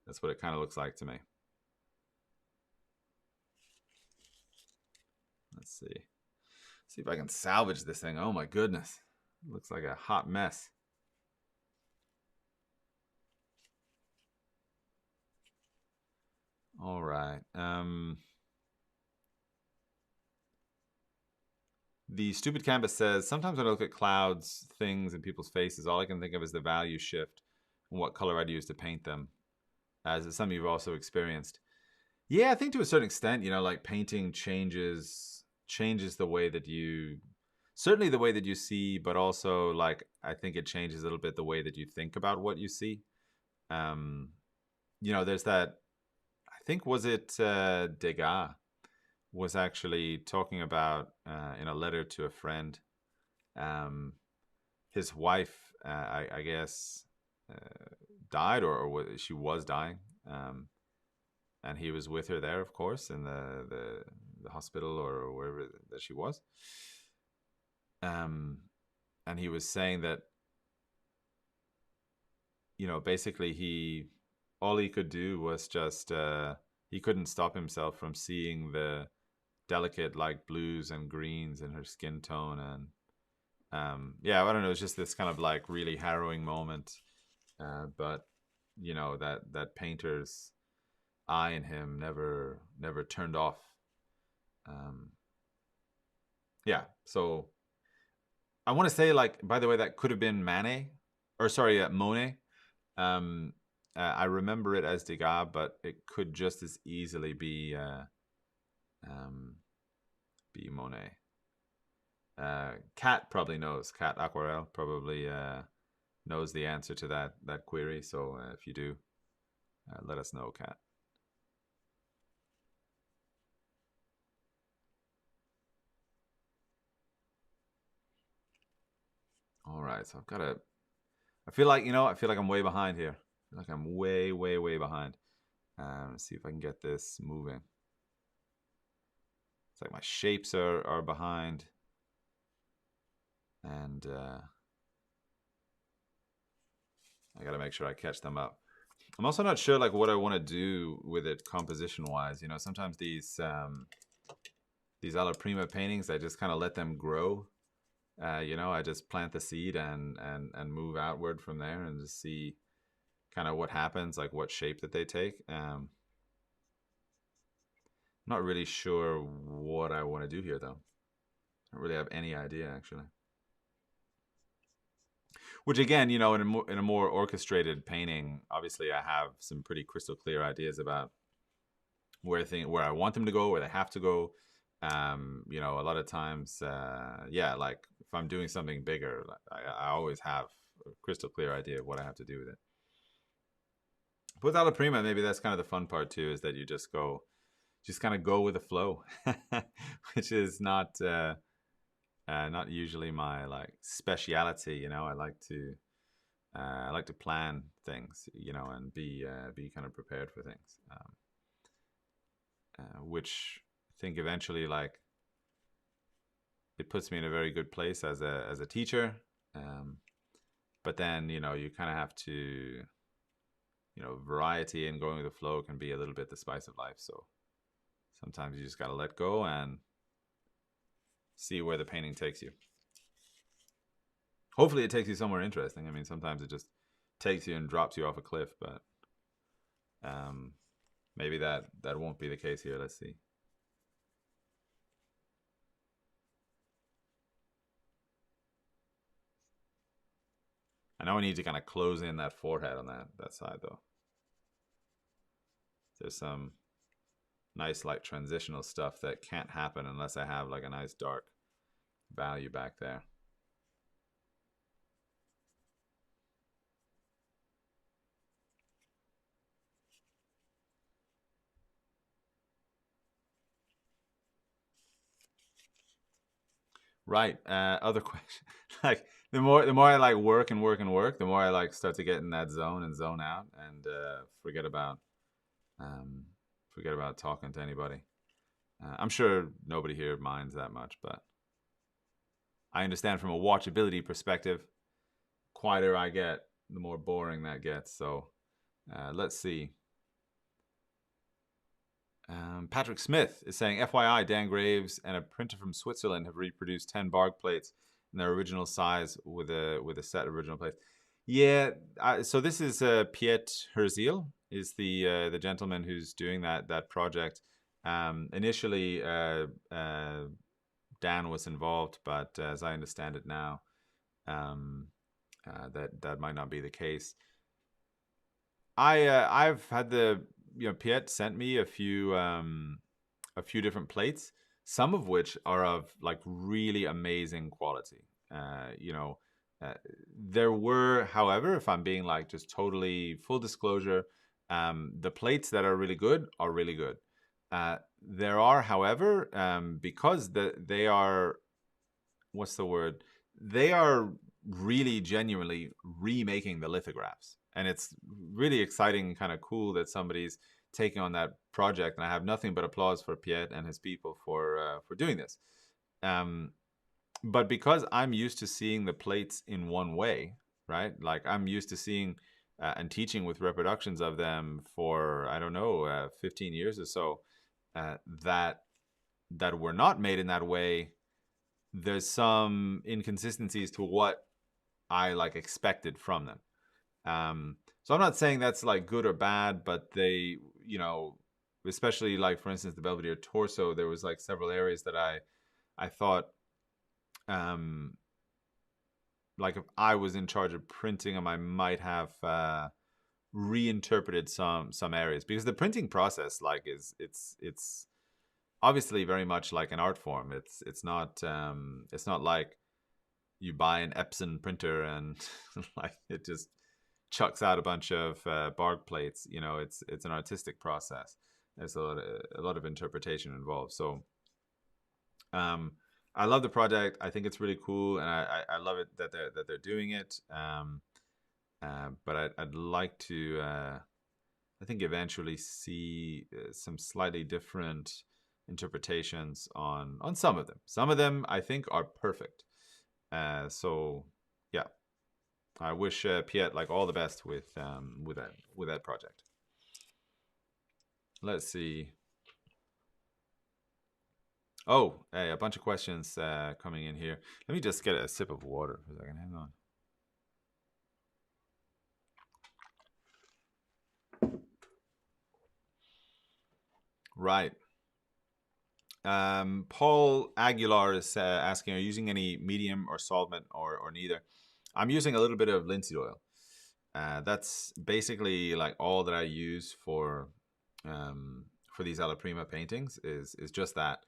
that's what it kind of looks like to me. Let's see if I can salvage this thing. Oh my goodness, it looks like a hot mess. All right. The stupid canvas says, sometimes when I look at clouds, things, and people's faces, all I can think of is the value shift and what color I'd use to paint them. As it's something you've also experienced. Yeah, I think to a certain extent, like painting changes the way that certainly the way that you see, but also like I think it changes a little bit the way that you think about what you see. There's that, I think, was it Degas was actually talking about in a letter to a friend, his wife, I guess, died, or she was dying, and he was with her there, of course, in the hospital or wherever that she was. And he was saying that, basically all he could do was just he couldn't stop himself from seeing the delicate like blues and greens in her skin tone, Yeah, I don't know. It's just this kind of like really harrowing moment. But you know, that painter's eye in him never turned off. Um, yeah. So I want to say, like, by the way, that could have been Manet, or sorry, Monet. I remember it as Degas, but it could just as easily um, be Monet. Cat probably knows. Cat Aquarelle probably knows the answer to that query. So if you do, let us know, Cat. All right, so I've got to. I feel like I'm way behind here. I feel like I'm way behind. Let's see if I can get this moving. It's like my shapes are behind, and I got to make sure I catch them up. I'm also not sure like what I want to do with it composition wise. You know, sometimes these Alla Prima paintings, I just kind of let them grow. You know, I just plant the seed and move outward from there and just see kind of what happens, like what shape that they take. I'm not really sure what I want to do here though. I don't really have any idea actually. Which again, you know, in a more orchestrated painting, obviously I have some pretty crystal clear ideas about where I want them to go, where they have to go. You know, a lot of times, yeah, like if I'm doing something bigger, I always have a crystal clear idea of what I have to do with it. But with Alla Prima, maybe that's kind of the fun part too, is that you just kind of go with the flow, which is not usually my like speciality. You know, I like to plan things, you know, and be kind of prepared for things, which I think eventually like it puts me in a very good place as a teacher. But then, you know, you kind of have to, you know, variety and going with the flow can be a little bit the spice of life. So sometimes you just got to let go and see where the painting takes you. Hopefully it takes you somewhere interesting. I mean, sometimes it just takes you and drops you off a cliff, but maybe that won't be the case here. Let's see. I know I need to kind of close in that forehead on that side though. There's some nice like transitional stuff that can't happen unless I have like a nice dark value back there. Right. Other question. Like the more I like work and work and work, the more I like start to get in that zone and zone out and forget about talking to anybody. I'm sure nobody here minds that much, but I understand from a watchability perspective, quieter I get, the more boring that gets. So let's see. Patrick Smith is saying, FYI, Dan Graves and a printer from Switzerland have reproduced 10 bark plates in their original size with a set of original plates. Yeah, so this is Piet Herzl is the gentleman who's doing that project. Initially, Dan was involved, but as I understand it now, that might not be the case. I've had Piet sent me a few different plates, some of which are of like really amazing quality. You know, there were, however, if I'm being like just totally full disclosure, the plates that are really good are really good. There are, however, because they are, what's the word? They are really genuinely remaking the lithographs. And it's really exciting and kind of cool that somebody's taking on that project. And I have nothing but applause for Piet and his people for doing this. But because I'm used to seeing the plates in one way, right? Like I'm used to seeing and teaching with reproductions of them for, I don't know, 15 years or so, that were not made in that way. there's some inconsistencies to what I like expected from them. So I'm not saying that's like good or bad, but they, you know, especially like for instance the Belvedere torso, there was like several areas that I thought, um, like if I was in charge of printing them, I might have reinterpreted some areas, because the printing process like is it's obviously very much like an art form. It's not like you buy an Epson printer and like it just chucks out a bunch of bark plates. You know, it's an artistic process. There's a lot of interpretation involved. So um, I love the project. I think it's really cool, and I love it that they're doing it. But I'd like to I think eventually see some slightly different interpretations on some of them. Some of them I think are perfect. So yeah, I wish Piet like all the best with that project. Let's see. Oh, hey, a bunch of questions coming in here. Let me just get a sip of water for a second. Hang on. Right. Paul Aguilar is asking, are you using any medium or solvent or neither? I'm using a little bit of linseed oil. That's basically like all that I use for these Alla Prima paintings is just that.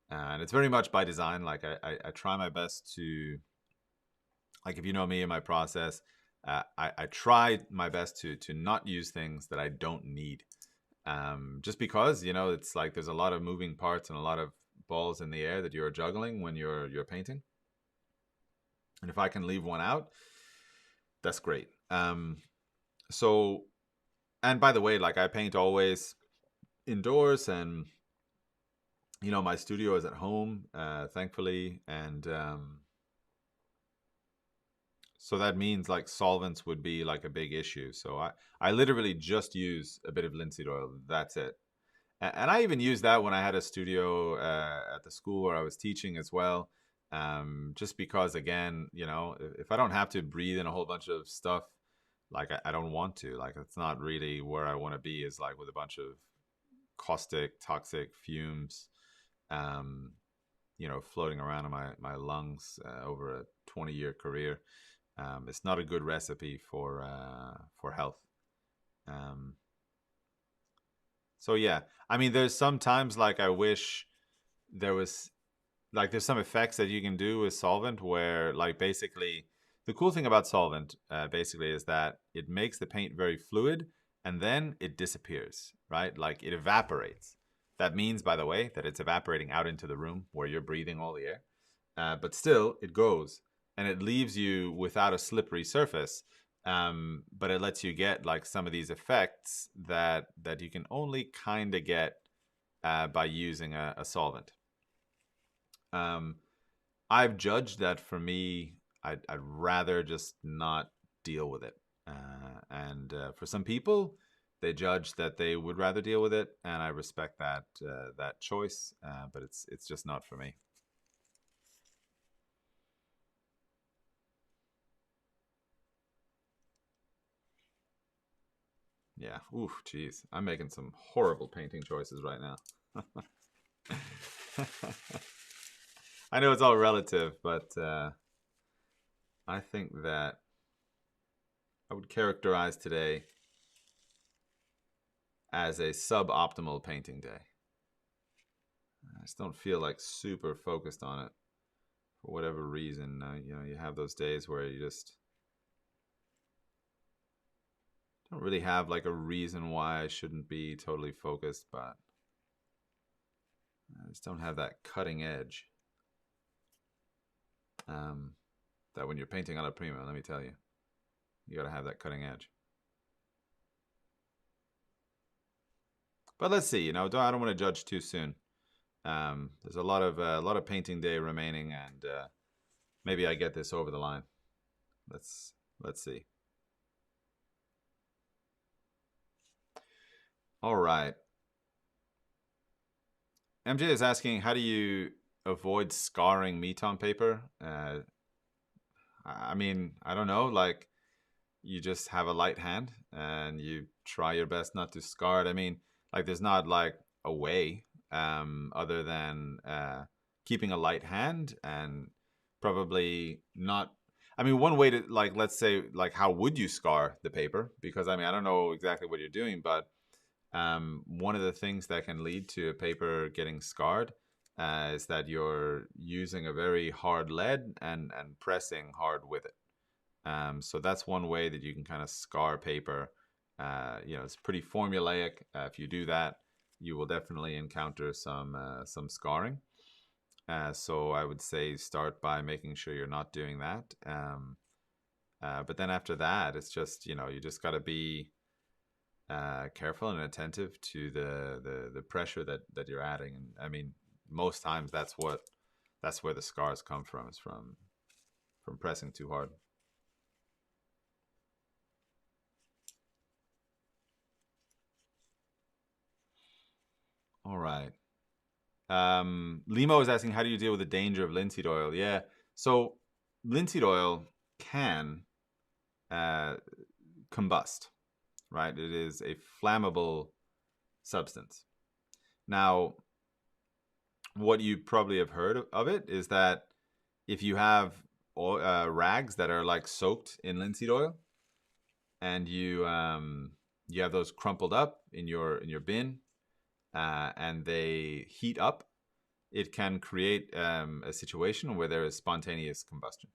And it's very much by design. Like I try my best to, like, if you know me and my process, I try my best to not use things that I don't need. Just because, you know, it's like there's a lot of moving parts and a lot of balls in the air that you're juggling when you're painting. And if I can leave one out, that's great. So, and by the way, like I paint always indoors, and you know my studio is at home, thankfully, and so that means like solvents would be like a big issue. So I literally just use a bit of linseed oil. That's it. And I even used that when I had a studio at the school where I was teaching as well. Just because, again, you know, if I don't have to breathe in a whole bunch of stuff, like I don't want to. Like it's not really where I want to be. Is like with a bunch of caustic, toxic fumes, um, you know, floating around in my lungs over a 20-year career. It's not a good recipe for health. Um, so yeah, I mean, there's sometimes like I wish there was like there's some effects that you can do with solvent where like basically the cool thing about solvent basically is that it makes the paint very fluid and then it disappears, right? Like it evaporates. That means, by the way, that it's evaporating out into the room where you're breathing all the air. But still, it goes and it leaves you without a slippery surface. But it lets you get like some of these effects that you can only kind of get by using a solvent. I've judged that for me, I'd rather just not deal with it. And for some people, they judge that they would rather deal with it, and I respect that choice. But it's just not for me. Yeah. Oof. Jeez. I'm making some horrible painting choices right now. I know it's all relative, but I think that I would characterize today as a suboptimal painting day. I just don't feel like super focused on it for whatever reason. You know, you have those days where you just don't really have like a reason why I shouldn't be totally focused, but I just don't have that cutting edge. That when you're painting Alla Prima, let me tell you, you gotta have that cutting edge. But let's see. You know, I don't want to judge too soon. There's a lot of painting day remaining, and maybe I get this over the line. Let's see. All right. MJ is asking, how do you avoid scarring meat on paper? I mean, I don't know, like you just have a light hand and you try your best not to scar it. I mean, like there's not like a way other than keeping a light hand and probably not. I mean, one way to, like, let's say, like, how would you scar the paper? Because I mean, I don't know exactly what you're doing, but one of the things that can lead to a paper getting scarred is that you're using a very hard lead and pressing hard with it. So that's one way that you can kind of scar paper. You know, it's pretty formulaic. If you do that, you will definitely encounter some scarring. So I would say start by making sure you're not doing that. But then after that, it's just, you know, you just got to be careful and attentive to the pressure that you're adding. And I mean, most times that's where the scars come from, is from pressing too hard. All right. Limo is asking, how do you deal with the danger of linseed oil? Yeah. So linseed oil can combust, right? It is a flammable substance. Now, what you probably have heard of it is that if you have rags that are like soaked in linseed oil, and you have those crumpled up in your bin, and they heat up, it can create a situation where there is spontaneous combustion.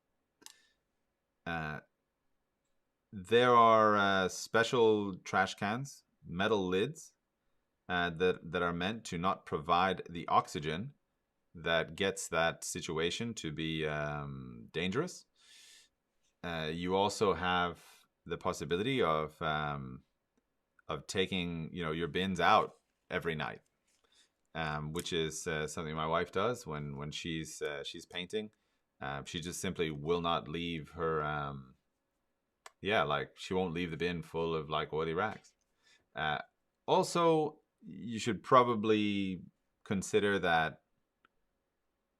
There are special trash cans, metal lids, that are meant to not provide the oxygen that gets that situation to be dangerous. You also have the possibility of taking, you know, your bins out every night, which is something my wife does when she's painting. She just simply will not leave her like she won't leave the bin full of like oily rags. Also, you should probably consider that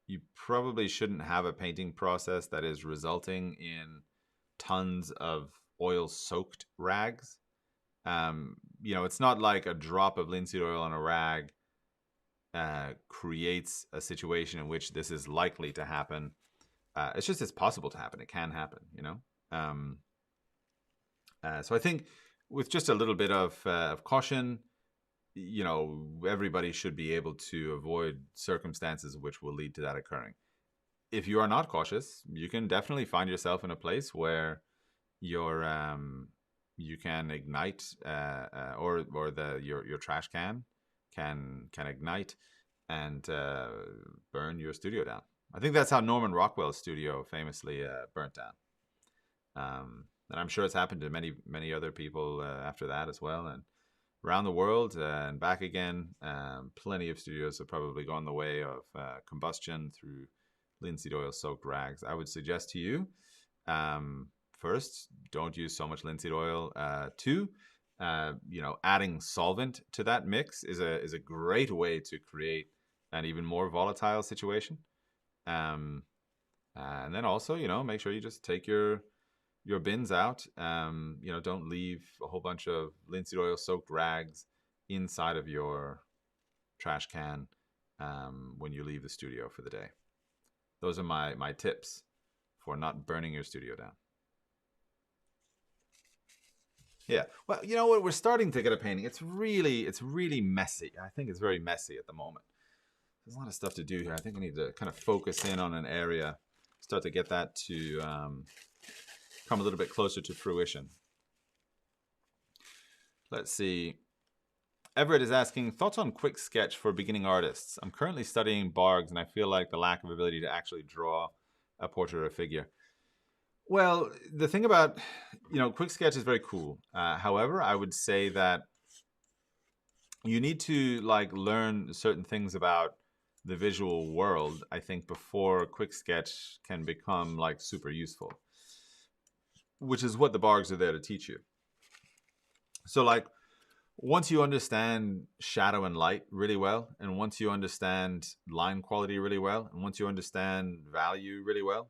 you probably shouldn't have a painting process that is resulting in tons of oil soaked rags. You know, it's not like a drop of linseed oil on a rag creates a situation in which this is likely to happen. It's just, it's possible to happen. It can happen, you know. So I think with just a little bit of caution, you know, everybody should be able to avoid circumstances which will lead to that occurring. If you are not cautious, you can definitely find yourself in a place where you're you can ignite or your trash can ignite and burn your studio down. I think that's how Norman Rockwell's studio famously burnt down. And I'm sure it's happened to many other people after that as well, and around the world and back again. Plenty of studios have probably gone the way of combustion through linseed oil soaked rags. I would suggest to you, first, don't use so much linseed oil. Two, you know, adding solvent to that mix is a great way to create an even more volatile situation. And then also, you know, make sure you just take your bins out. You know, don't leave a whole bunch of linseed oil soaked rags inside of your trash can when you leave the studio for the day. Those are my tips for not burning your studio down. Yeah, well, you know what? We're starting to get a painting. It's really messy. I think it's very messy at the moment. There's a lot of stuff to do here. I think I need to kind of focus in on an area, start to get that to come a little bit closer to fruition. Let's see. Everett is asking, thoughts on quick sketch for beginning artists? I'm currently studying Bargs and I feel like the lack of ability to actually draw a portrait or a figure. Well, the thing about, you know, quick sketch is very cool. However, I would say that you need to like learn certain things about the visual world, I think, before quick sketch can become like super useful, which is what the Bargs are there to teach you. So like once you understand shadow and light really well, and once you understand line quality really well, and once you understand value really well,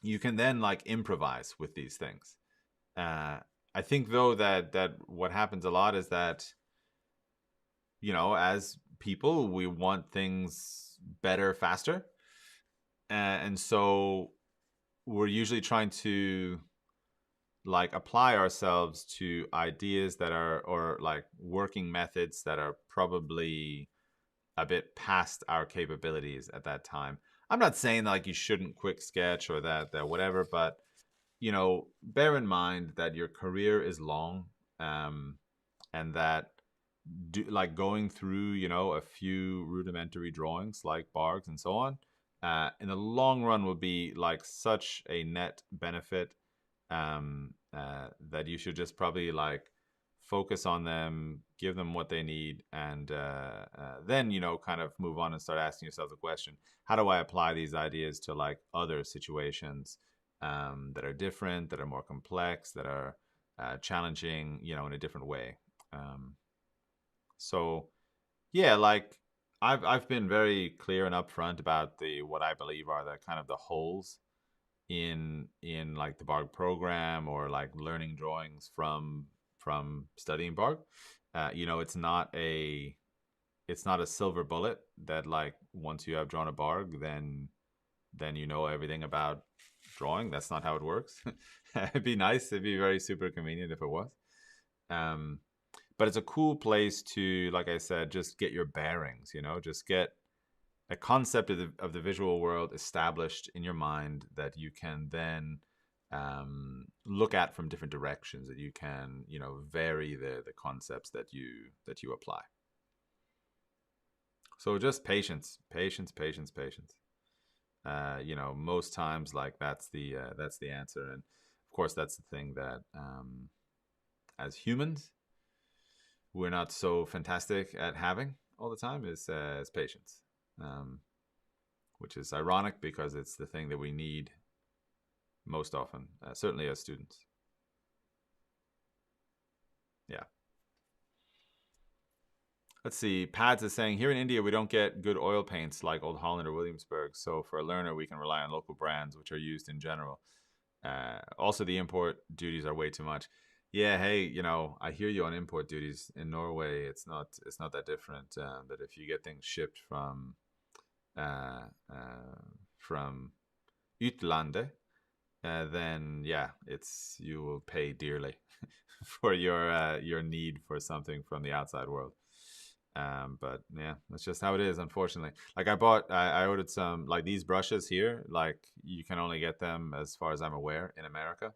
you can then like improvise with these things. I think though that what happens a lot is that, you know, as people, we want things better, faster, and so we're usually trying to like apply ourselves to ideas that are, or like working methods that are probably a bit past our capabilities at that time. I'm not saying like you shouldn't quick sketch or that whatever, but you know, bear in mind that your career is long, um, and that like going through, you know, a few rudimentary drawings like bargs and so on, in the long run will be like such a net benefit, that you should just probably like focus on them, give them what they need, and then, you know, kind of move on and start asking yourself the question: how do I apply these ideas to like other situations, that are different, that are more complex, that are challenging, you know, in a different way. So yeah, like I've been very clear and upfront about the what I believe are the kind of the holes in like the Barg program, or like learning drawings from studying Barg. You know, it's not a silver bullet that like once you have drawn a Barg, then you know everything about drawing. That's not how it works. It'd be nice. It'd be very super convenient if it was. Um, but it's a cool place to, like I said, just get your bearings. You know, just get a concept of the visual world established in your mind that you can then look at from different directions. That you can, you know, vary the concepts that you apply. So just patience, patience, patience, patience. You know, most times like that's the answer, and of course that's the thing that as humans we're not so fantastic at having all the time is patience, um, which is ironic because it's the thing that we need most often, certainly as students. Yeah. Let's see. Pads is saying, here in India, we don't get good oil paints like Old Holland or Williamsburg. So for a learner, we can rely on local brands, which are used in general. Also, the import duties are way too much. Yeah, hey, you know, I hear you on import duties. In Norway, it's not that different. But if you get things shipped uh, from Utlandet, then yeah, it's you will pay dearly for your need for something from the outside world. But yeah, that's just how it is, unfortunately. Like I ordered some like these brushes here. Like you can only get them, as far as I'm aware, in America.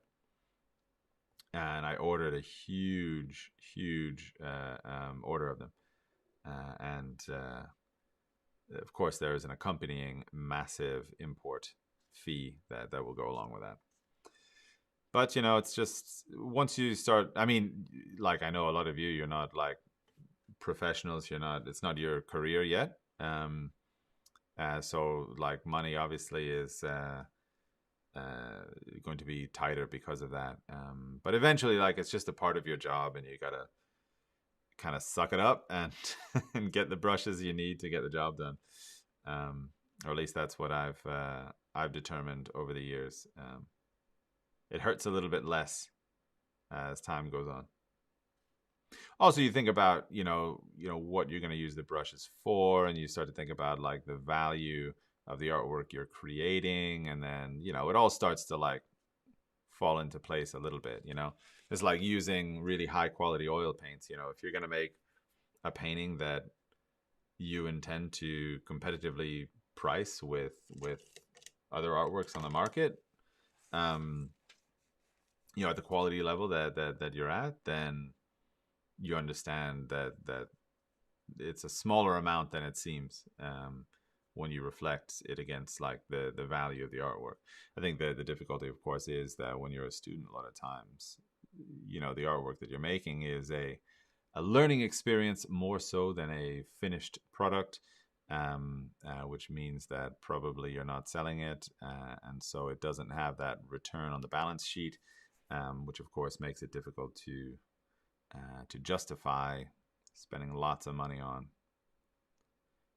And I ordered a huge, huge order of them, and of course there is an accompanying massive import fee that will go along with that. But you know, it's just once you start. I mean, like I know a lot of you're not like professionals. You're not. It's not your career yet. So like money obviously is going to be tighter because of that. But eventually, like it's just a part of your job, and you gotta kind of suck it up and and get the brushes you need to get the job done. Or at least that's what I've determined over the years. It hurts a little bit less as time goes on. Also, you think about what you're going to use the brushes for, and you start to think about like the value of the artwork you're creating, and then it all starts to like fall into place a little bit. It's like using really high quality oil paints. If you're going to make a painting that you intend to competitively price with other artworks on the market, at the quality level that you're at, then you understand that it's a smaller amount than it seems, when you reflect it against like the value of the artwork. I think the difficulty, of course, is that when you're a student, a lot of times, the artwork that you're making is a learning experience more so than a finished product, which means that probably you're not selling it, and so it doesn't have that return on the balance sheet, which of course makes it difficult to to justify spending lots of money on.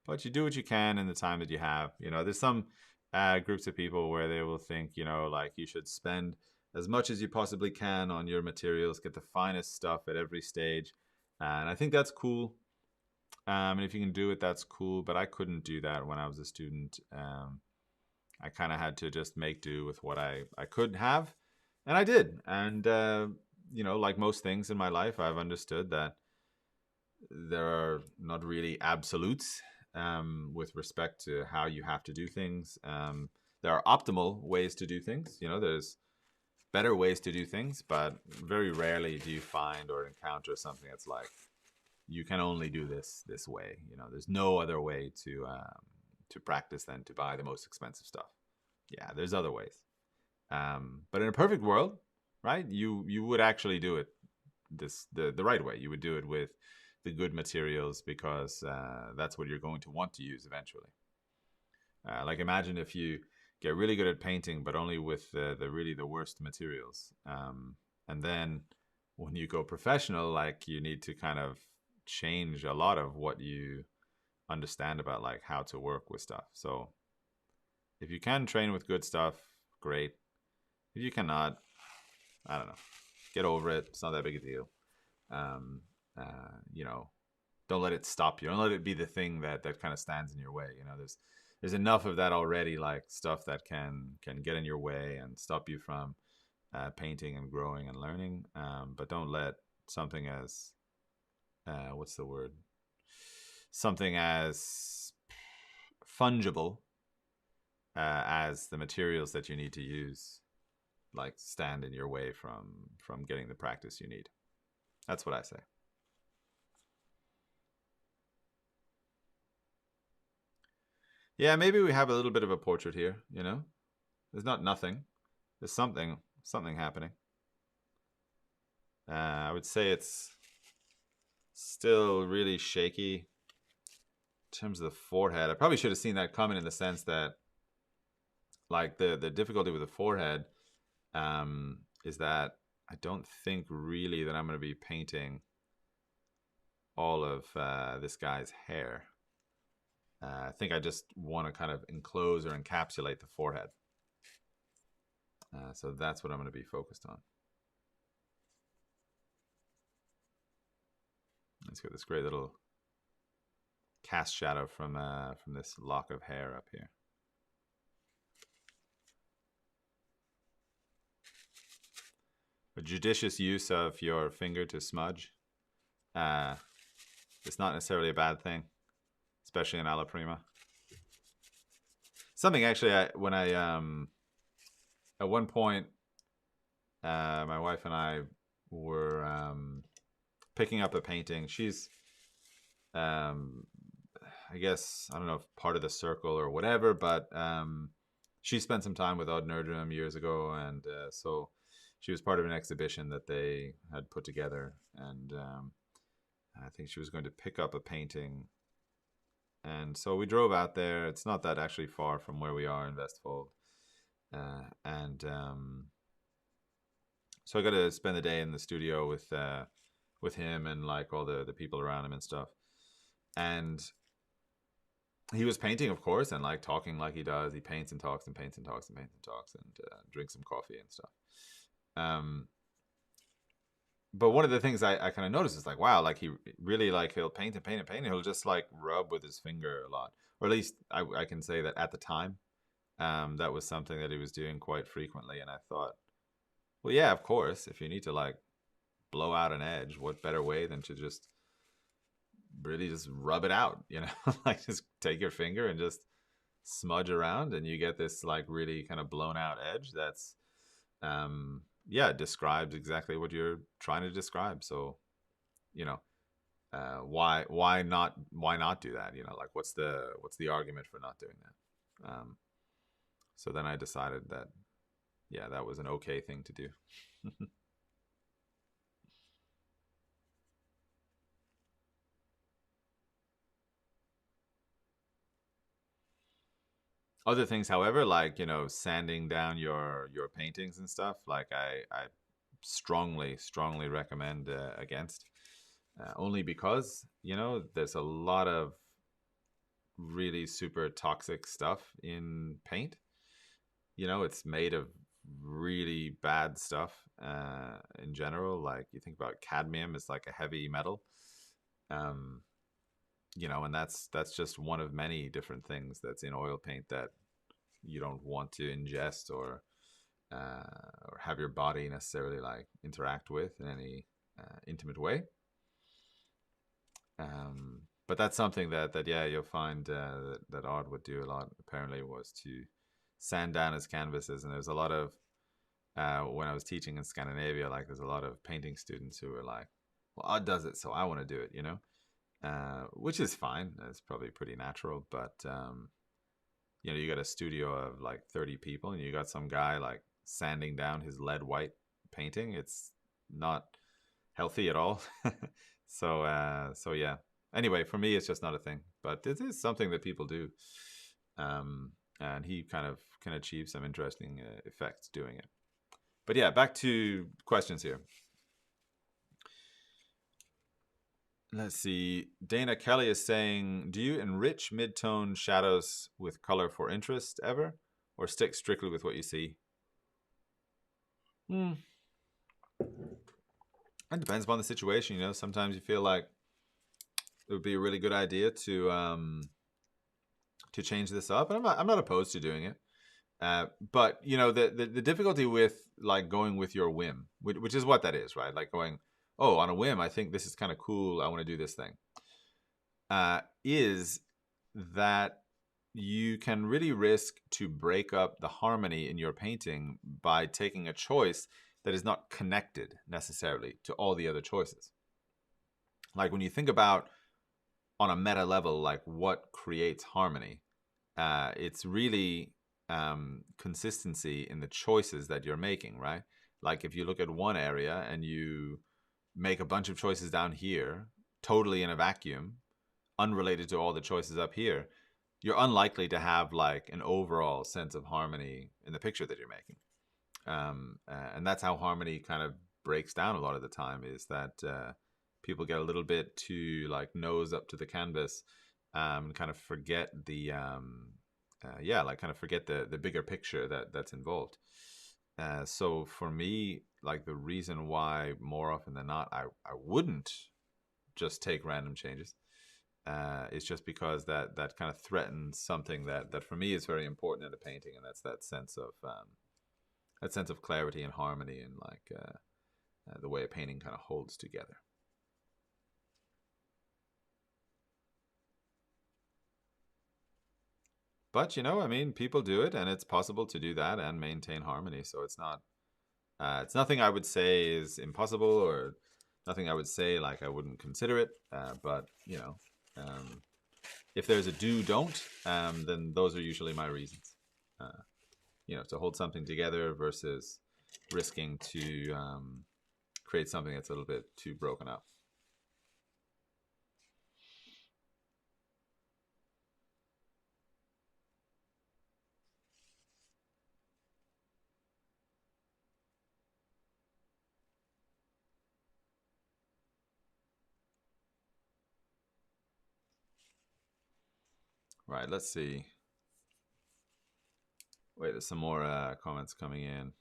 But you do what you can in the time that you have. You know, there's some groups of people where they will think, you know, like you should spend as much as you possibly can on your materials, get the finest stuff at every stage. And I think that's cool. And if you can do it, that's cool. But I couldn't do that when I was a student. I kind of had to just make do with what I could have. And I did. And, you know, like most things in my life, I've understood that there are not really absolutes with respect to how you have to do things. There are optimal ways to do things. You know, there's better ways to do things, but very rarely do you find or encounter something that's like, you can only do this way. You know, there's no other way to practice than to buy the most expensive stuff. Yeah, there's other ways. But in a perfect world, right, you would actually do it the right way. You would do it with the good materials because that's what you're going to want to use eventually. Like imagine if you get really good at painting, but only with the worst materials. And then when you go professional, like you need to kind of change a lot of what you understand about like how to work with stuff. So if you can train with good stuff, great. If you cannot, I don't know, get over it. It's not that big a deal. You know, don't let it stop you. Don't let it be the thing that kind of stands in your way. You know, there's enough of that already, like stuff that can get in your way and stop you from painting and growing and learning. But don't let something as what's the word? Something as fungible as the materials that you need to use, like stand in your way from getting the practice you need. That's what I say. Yeah, maybe we have a little bit of a portrait here, you know? There's not nothing. There's something happening. I would say it's still really shaky in terms of the forehead. I probably should have seen that coming in the sense that like the difficulty with the forehead is that I don't think really that I'm going to be painting all of this guy's hair. I think I just want to kind of enclose or encapsulate the forehead. So that's what I'm going to be focused on. Let's get this great little cast shadow from this lock of hair up here. A judicious use of your finger to smudge. It's not necessarily a bad thing, especially in Alla Prima. Something actually, when I at one point, my wife and I were picking up a painting. She's, I guess, I don't know if part of the circle or whatever, but she spent some time with Odd Nerdrum years ago, and so she was part of an exhibition that they had put together, and I think she was going to pick up a painting. And so we drove out there. It's not that actually far from where we are in Vestfold. So I got to spend the day in the studio with him and like all the people around him and stuff. And he was painting, of course, and like talking like he does. He paints and talks and paints and talks and paints and talks and drinks some coffee and stuff. But one of the things I kind of noticed is like, wow, like he really like he'll paint and paint and paint. And he'll just like rub with his finger a lot, or at least I can say that at the time, that was something that he was doing quite frequently. And I thought, well, yeah, of course, if you need to like blow out an edge, what better way than to just really just rub it out, you know, like just take your finger and just smudge around, and you get this like really kind of blown out edge. That's yeah, it describes exactly what you're trying to describe. So, you know, why not do that? You know, like what's the argument for not doing that? So then I decided that, yeah, that was an okay thing to do. Other things, however, like, you know, sanding down your paintings and stuff, like I strongly recommend against. Only because, you know, there's a lot of really super toxic stuff in paint. You know, it's made of really bad stuff in general. Like you think about cadmium, it's like a heavy metal. Um, you know, and that's just one of many different things that's in oil paint that you don't want to ingest or have your body necessarily like interact with in any intimate way. But that's something that yeah, you'll find that Odd would do a lot. Apparently, was to sand down his canvases, and there's a lot of when I was teaching in Scandinavia, like there's a lot of painting students who are like, "Well, Odd does it, so I want to do it," you know, which is fine. It's probably pretty natural, but you know, you got a studio of like 30 people, and you got some guy like sanding down his lead white painting. It's not healthy at all. So yeah. Anyway, for me, it's just not a thing, but it is something that people do, and he kind of can achieve some interesting effects doing it. But yeah, back to questions here. Let's see. Dana Kelly is saying, do you enrich mid-tone shadows with color for interest ever, or stick strictly with what you see? It depends upon the situation. You know, sometimes you feel like it would be a really good idea to change this up, and I'm not opposed to doing it. But you know, the difficulty with like going with your whim, which is what that is, right? Like going, oh, on a whim, I think this is kind of cool, I want to do this thing, is that you can really risk to break up the harmony in your painting by taking a choice that is not connected necessarily to all the other choices. Like when you think about on a meta level, like what creates harmony, it's really consistency in the choices that you're making, right? Like if you look at one area and you make a bunch of choices down here, totally in a vacuum, unrelated to all the choices up here, you're unlikely to have like an overall sense of harmony in the picture that you're making. And that's how harmony kind of breaks down a lot of the time, is that people get a little bit too like nose up to the canvas and kind of forget the forget the bigger picture that's involved. So for me, like the reason why more often than not I wouldn't just take random changes is just because that kind of threatens something that for me is very important in a painting, and that's that sense of clarity and harmony, and like the way a painting kind of holds together. But you know, I mean, people do it, and it's possible to do that and maintain harmony. So it's not, it's nothing I would say is impossible, or nothing I would say like I wouldn't consider it. But you know, if there's a do don't, then those are usually my reasons. You know, to hold something together versus risking to create something that's a little bit too broken up. Right, let's see. Wait, there's some more comments coming in.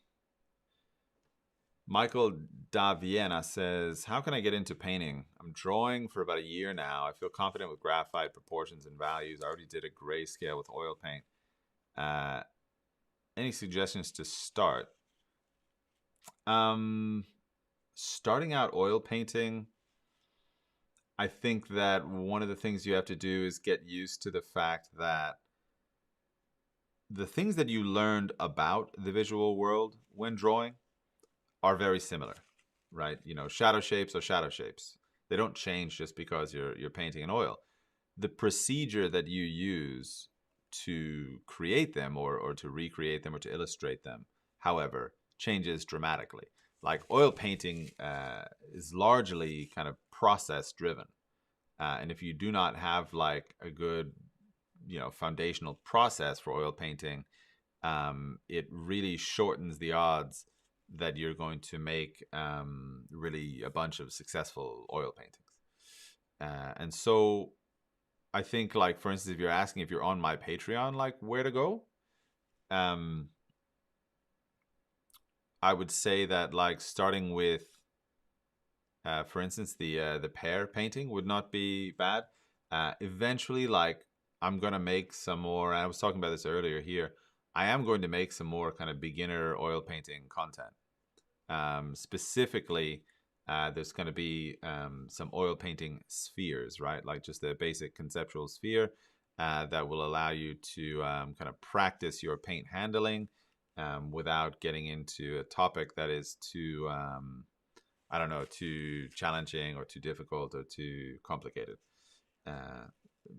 Michael Daviena says, how can I get into painting? I'm drawing for about a year now. I feel confident with graphite proportions and values. I already did a grayscale with oil paint. Any suggestions to start? Starting out oil painting, I think that one of the things you have to do is get used to the fact that the things that you learned about the visual world when drawing are very similar, right? You know, shadow shapes are shadow shapes. They don't change just because you're painting in oil. The procedure that you use to create them or to recreate them or to illustrate them, however, changes dramatically. Like oil painting is largely kind of process driven. And if you do not have like a good, you know, foundational process for oil painting, it really shortens the odds that you're going to make really a bunch of successful oil paintings. And so I think, like, for instance, if you're asking if you're on my Patreon, like where to go, I would say that, like, starting with, for instance, the pear painting would not be bad. Eventually, like, I'm gonna make some more. I was talking about this earlier here. I am going to make some more kind of beginner oil painting content. Specifically, there's going to be some oil painting spheres, right? Like just a basic conceptual sphere that will allow you to kind of practice your paint handling without getting into a topic that is too, I don't know, too challenging or too difficult or too complicated.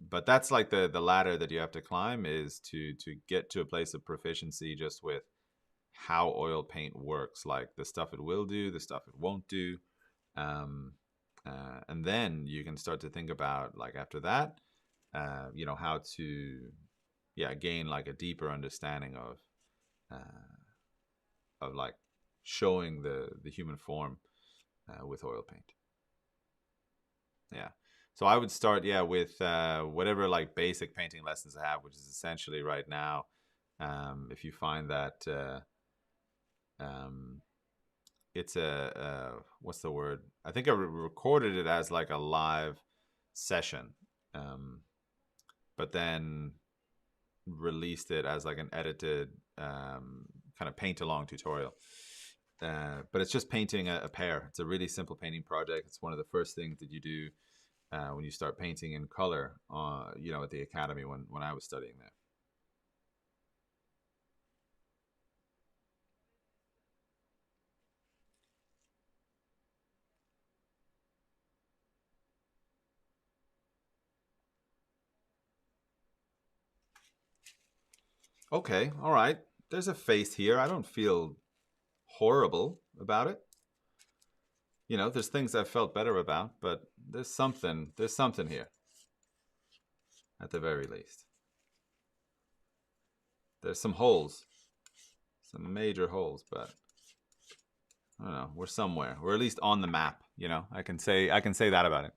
But that's like the ladder that you have to climb, is to get to a place of proficiency just with how oil paint works, like the stuff it will do, the stuff it won't do. And then you can start to think about, like, after that, how to, gain like a deeper understanding of like showing the human form with oil paint. Yeah. So I would start, with whatever like basic painting lessons I have, which is essentially right now, if you find that it's what's the word? I think I recorded it as like a live session, but then released it as like an edited kind of paint along tutorial. But it's just painting a pear. It's a really simple painting project. It's one of the first things that you do when you start painting in color, at the academy when I was studying there. Okay, all right. There's a face here. I don't feel horrible about it. There's things I've felt better about, but there's something here at the very least. There's some holes, some major holes, but I don't know. We're somewhere. We're at least on the map. I can say that about it.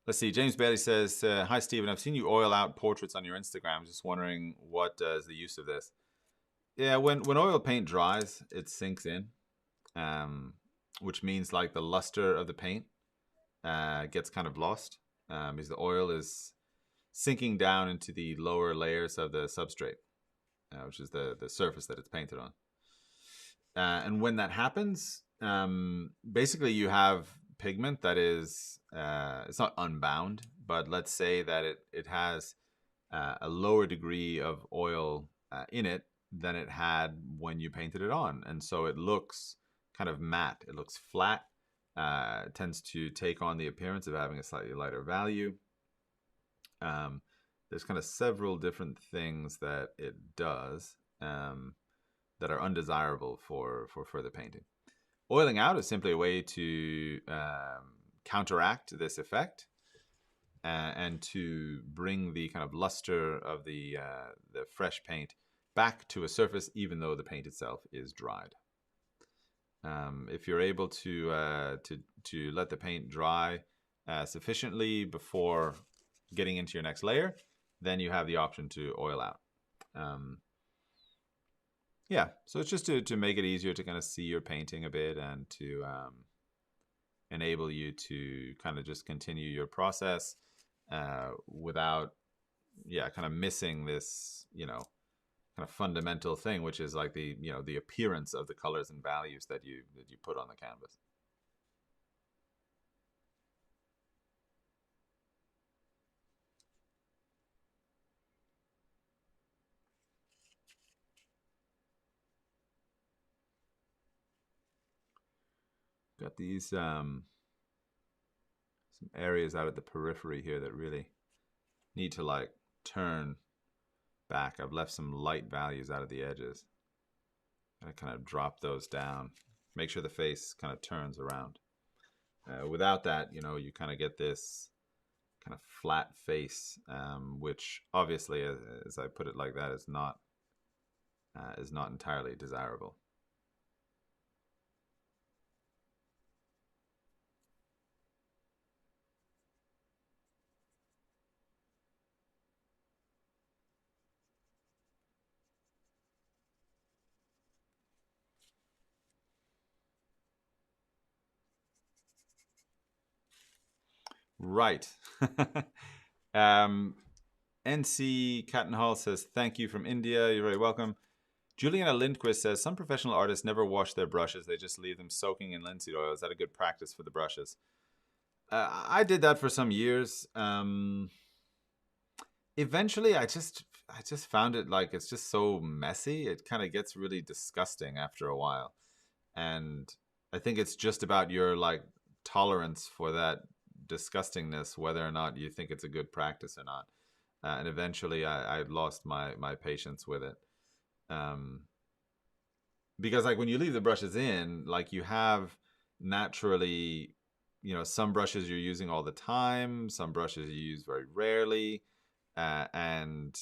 Let's see. James Bailey says, "Hi Stephen, I've seen you oil out portraits on your Instagram. Just wondering what is the use of this." Yeah, when oil paint dries, it sinks in, which means like the luster of the paint gets kind of lost because the oil is sinking down into the lower layers of the substrate, which is the surface that it's painted on. And when that happens, basically you have pigment that is, it's not unbound, but let's say that it has a lower degree of oil in it than it had when you painted it on. And so it looks kind of matte. It looks flat. It tends to take on the appearance of having a slightly lighter value. There's kind of several different things that it does that are undesirable for further painting. Oiling out is simply a way to counteract this effect and to bring the kind of luster of the fresh paint back to a surface, even though the paint itself is dried. If you're able to let the paint dry sufficiently before getting into your next layer, then you have the option to oil out. So it's just to make it easier to kind of see your painting a bit and to enable you to kind of just continue your process without kind of missing this kind of fundamental thing, which is like the appearance of the colors and values that you put on the canvas. Got these some areas out at the periphery here that really need to like turn back. I've left some light values out of the edges. I kind of drop those down, make sure the face kind of turns around. Without that, you kind of get this kind of flat face, which obviously, as I put it like that, is not is not entirely desirable. Right. NC Cattenhall says, thank you from India. You're very welcome. Juliana Lindquist says, some professional artists never wash their brushes. They just leave them soaking in linseed oil. Is that a good practice for the brushes? I did that for some years. Eventually, I just found it like it's just so messy. It kind of gets really disgusting after a while. And I think it's just about your like tolerance for that disgustingness, whether or not you think it's a good practice or not. And eventually, I lost my patience with it. Because like when you leave the brushes in, like you have naturally, some brushes you're using all the time, some brushes you use very rarely, and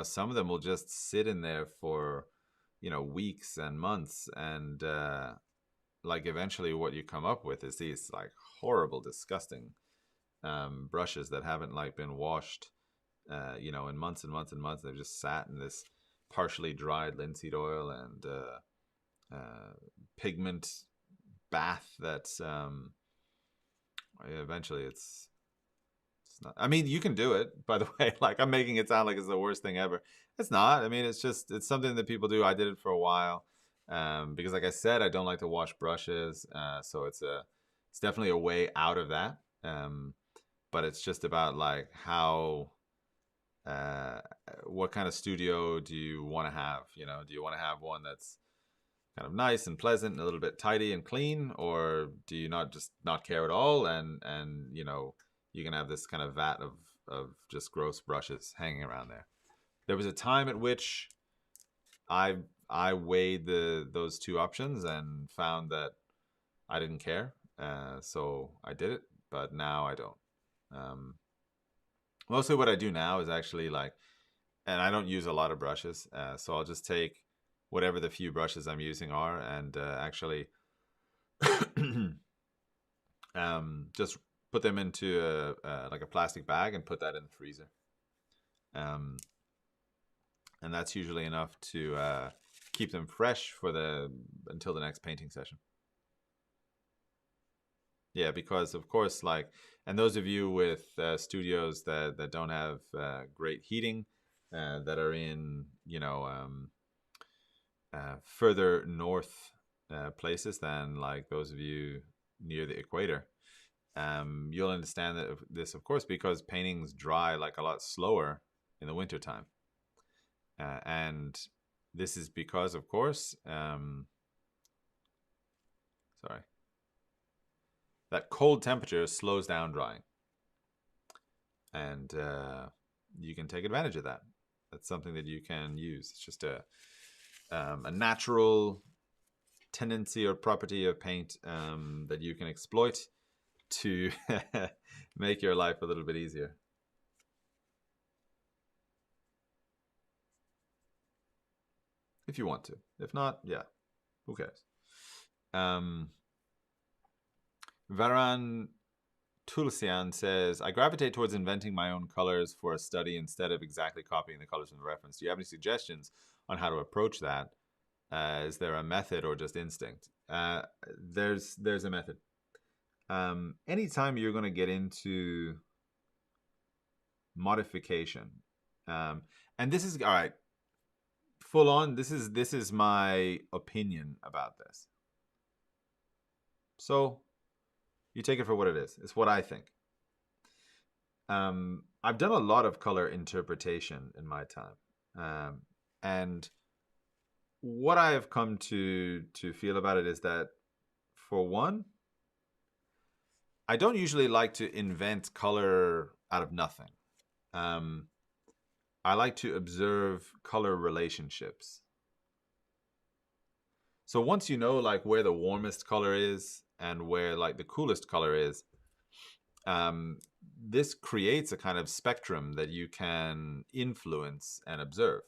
some of them will just sit in there for weeks and months, and like eventually what you come up with is these like horrible, disgusting brushes that haven't like been washed in months and months and months. They've just sat in this partially dried linseed oil and pigment bath that's eventually it's not. I mean, you can do it, by the way. Like, I'm making it sound like it's the worst thing ever. It's not. I mean, it's something that people do. I did it for a while because, like I said, I don't like to wash brushes, so it's definitely a way out of that. But it's just about like how what kind of studio do you want to have? Do you want to have one that's kind of nice and pleasant and a little bit tidy and clean, or do you not care at all, and you can have this kind of vat of just gross brushes hanging around there. There was a time at which I weighed those two options and found that I didn't care, so I did it, but now I don't. Mostly what I do now is actually like, and I don't use a lot of brushes, so I'll just take whatever the few brushes I'm using are, and actually just put them into like a plastic bag and put that in the freezer. And that's usually enough to keep them fresh until the next painting session. Yeah, because of course, like, and those of you with studios that don't have great heating, that are in further north places than like those of you near the equator, you'll understand that this, of course, because paintings dry like a lot slower in the wintertime. And this is because, of course, that cold temperature slows down drying. And you can take advantage of that. That's something that you can use. It's just a natural tendency or property of paint that you can exploit to make your life a little bit easier. If you want to. If not, yeah, who cares? Varan Tulsian says, I gravitate towards inventing my own colors for a study instead of exactly copying the colors from the reference. Do you have any suggestions on how to approach that? Is there a method or just instinct? There's a method. Anytime you're going to get into modification, and this is all right, full on. This is my opinion about this. So you take it for what it is. It's what I think. I've done a lot of color interpretation in my time, and what I have come to feel about it is that, for one, I don't usually like to invent color out of nothing. I like to observe color relationships. So once you know like where the warmest color is and where like the coolest color is, this creates a kind of spectrum that you can influence and observe.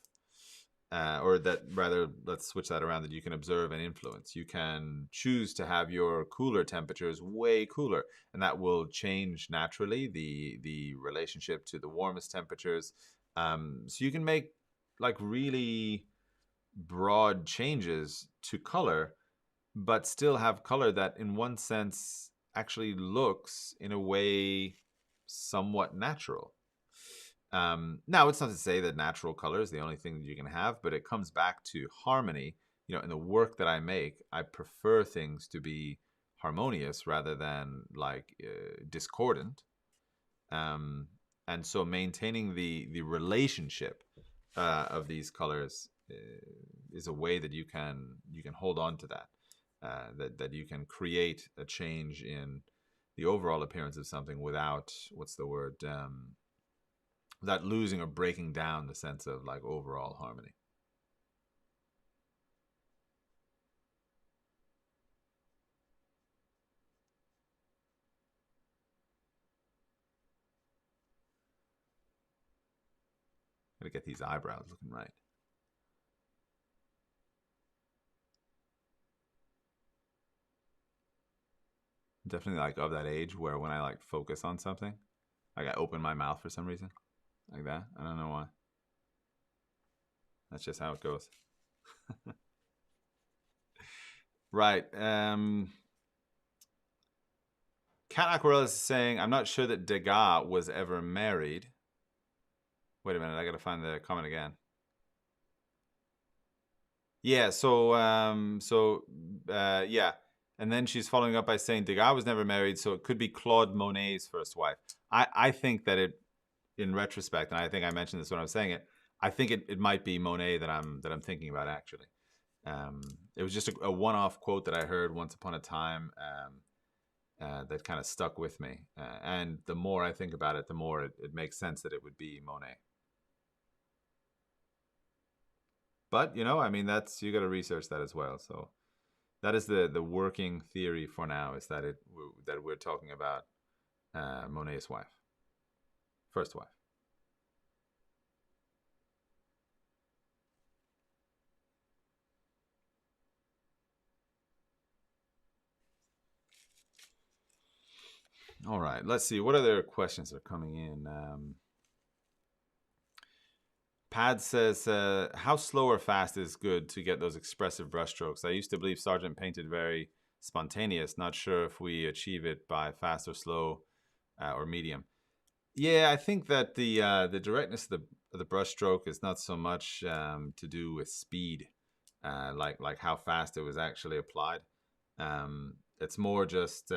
or that rather, let's switch that around, that you can observe and influence. You can choose to have your cooler temperatures way cooler, and that will change naturally the relationship to the warmest temperatures. So you can make like really broad changes to color, but still have color that in one sense actually looks in a way somewhat natural. Now, it's not to say that natural color is the only thing that you can have, but it comes back to harmony. You know, in the work that I make, I prefer things to be harmonious rather than like discordant. Um, and so maintaining the relationship of these colors is a way that you can hold on to that. That you can create a change in the overall appearance of something without, what's the word, without losing or breaking down the sense of like overall harmony. Gotta get these eyebrows looking right. Definitely like of that age where when I like focus on something, like I open my mouth for some reason, like that. I don't know why. That's just how it goes. Right. Cat Aquarella is saying, I'm not sure that Degas was ever married. Wait a minute, I gotta find the comment again. Yeah, yeah. And then she's following up by saying Degas was never married, so it could be Claude Monet's first wife. I think that it, in retrospect, and I think I mentioned this when I was saying it, I think it might be Monet that I'm thinking about actually. It was just a one-off quote that I heard once upon a time that kind of stuck with me. And the more I think about it, the more it makes sense that it would be Monet. But, you know, I mean, that's, you got to research that as well. So that is the working theory for now, is that that we're talking about Monet's wife, first wife. All right, let's see what other questions are coming in. Pad says, how slow or fast is good to get those expressive brushstrokes? I used to believe Sargent painted very spontaneous. Not sure if we achieve it by fast or slow or medium. Yeah, I think that the directness of the brushstroke is not so much to do with speed, like how fast it was actually applied. It's more just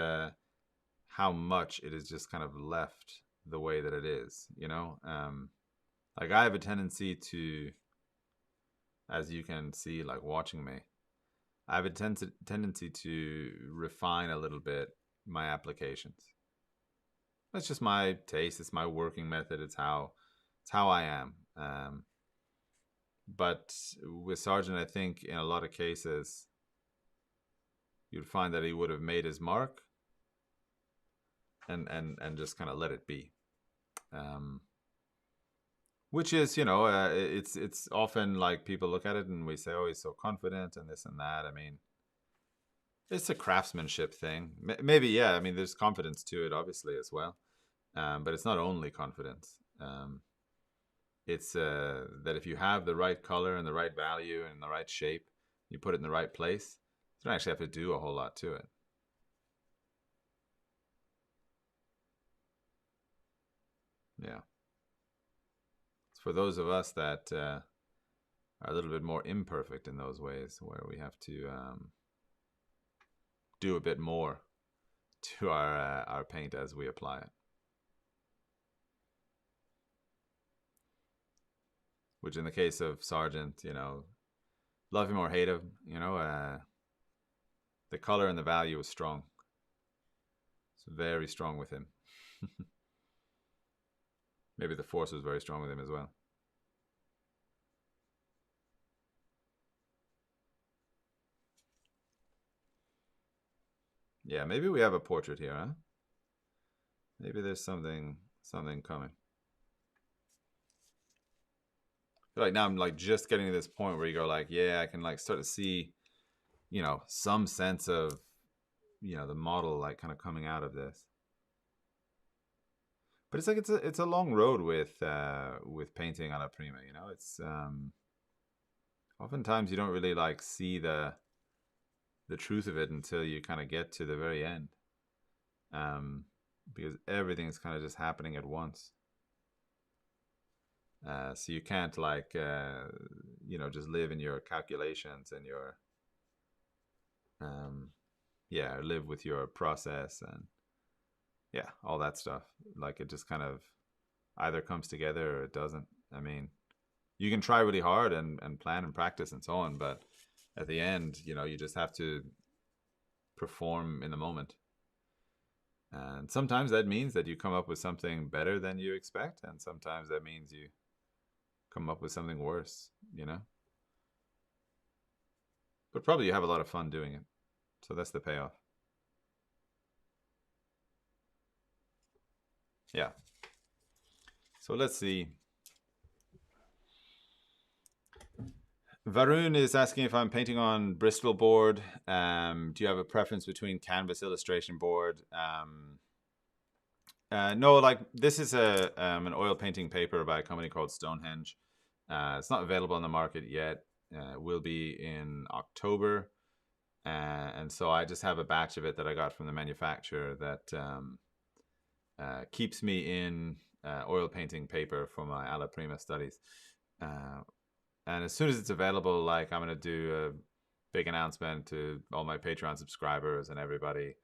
how much it is just kind of left the way that it is, you know. Like I have a tendency to, as you can see, like watching me, I have a tendency to refine a little bit my applications. That's just my taste. It's my working method. It's how I am. But with Sargent, I think in a lot of cases, you'd find that he would have made his mark and just kind of let it be. Which is, you know, it's often like people look at it and we say, oh, he's so confident and this and that. I mean, it's a craftsmanship thing. Maybe, yeah. I mean, there's confidence to it, obviously, as well. But it's not only confidence. It's that if you have the right color and the right value and the right shape, you put it in the right place, you don't actually have to do a whole lot to it. Yeah. It's for those of us that are a little bit more imperfect in those ways, where we have to do a bit more to our paint as we apply it. Which, in the case of Sargent, you know, love him or hate him, you know, the color and the value is strong. It's very strong with him. Maybe the force was very strong with him as well. Yeah, maybe we have a portrait here, huh? Maybe there's something coming. But like now I'm like just getting to this point where you go like, yeah, I can like start to see, you know, some sense of, you know, the model like kind of coming out of this. But it's like it's a long road with painting Alla Prima, you know. It's oftentimes you don't really like see the truth of it until you kind of get to the very end. Because everything's kind of just happening at once. So you can't like you know, just live in your calculations and your yeah, live with your process and yeah, all that stuff. Like it just kind of either comes together or it doesn't. I mean, you can try really hard and plan and practice and so on, but at the end, you know, you just have to perform in the moment. And sometimes that means that you come up with something better than you expect, and sometimes that means you come up with something worse, you know? But probably you have a lot of fun doing it. So that's the payoff. Yeah. So let's see. Varun is asking if I'm painting on Bristol board. Do you have a preference between canvas illustration board? No, like this is an oil painting paper by a company called Stonehenge. It's not available on the market yet. Will be in October. And so I just have a batch of it that I got from the manufacturer that keeps me in oil painting paper for my Alla Prima studies. And as soon as it's available, like I'm going to do a big announcement to all my Patreon subscribers and everybody.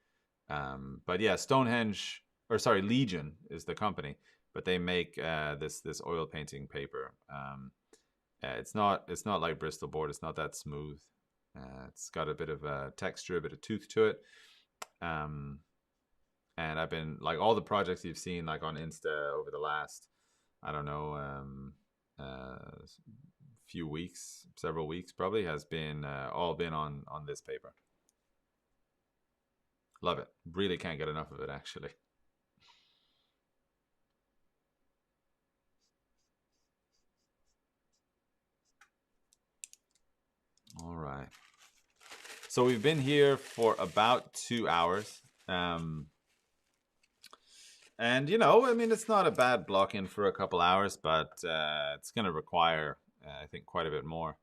But yeah, Stonehenge, or sorry, Legion is the company, but they make this oil painting paper. It's not like Bristol board. It's not that smooth. It's got a bit of a texture, a bit of tooth to it. And I've been like all the projects you've seen like on Insta over the last, I don't know, few weeks, several weeks probably, has been all been on this paper. Love it. Really can't get enough of it, actually. All right. So we've been here for about 2 hours. And, you know, I mean, it's not a bad block in for a couple hours, but it's going to require, I think, quite a bit more.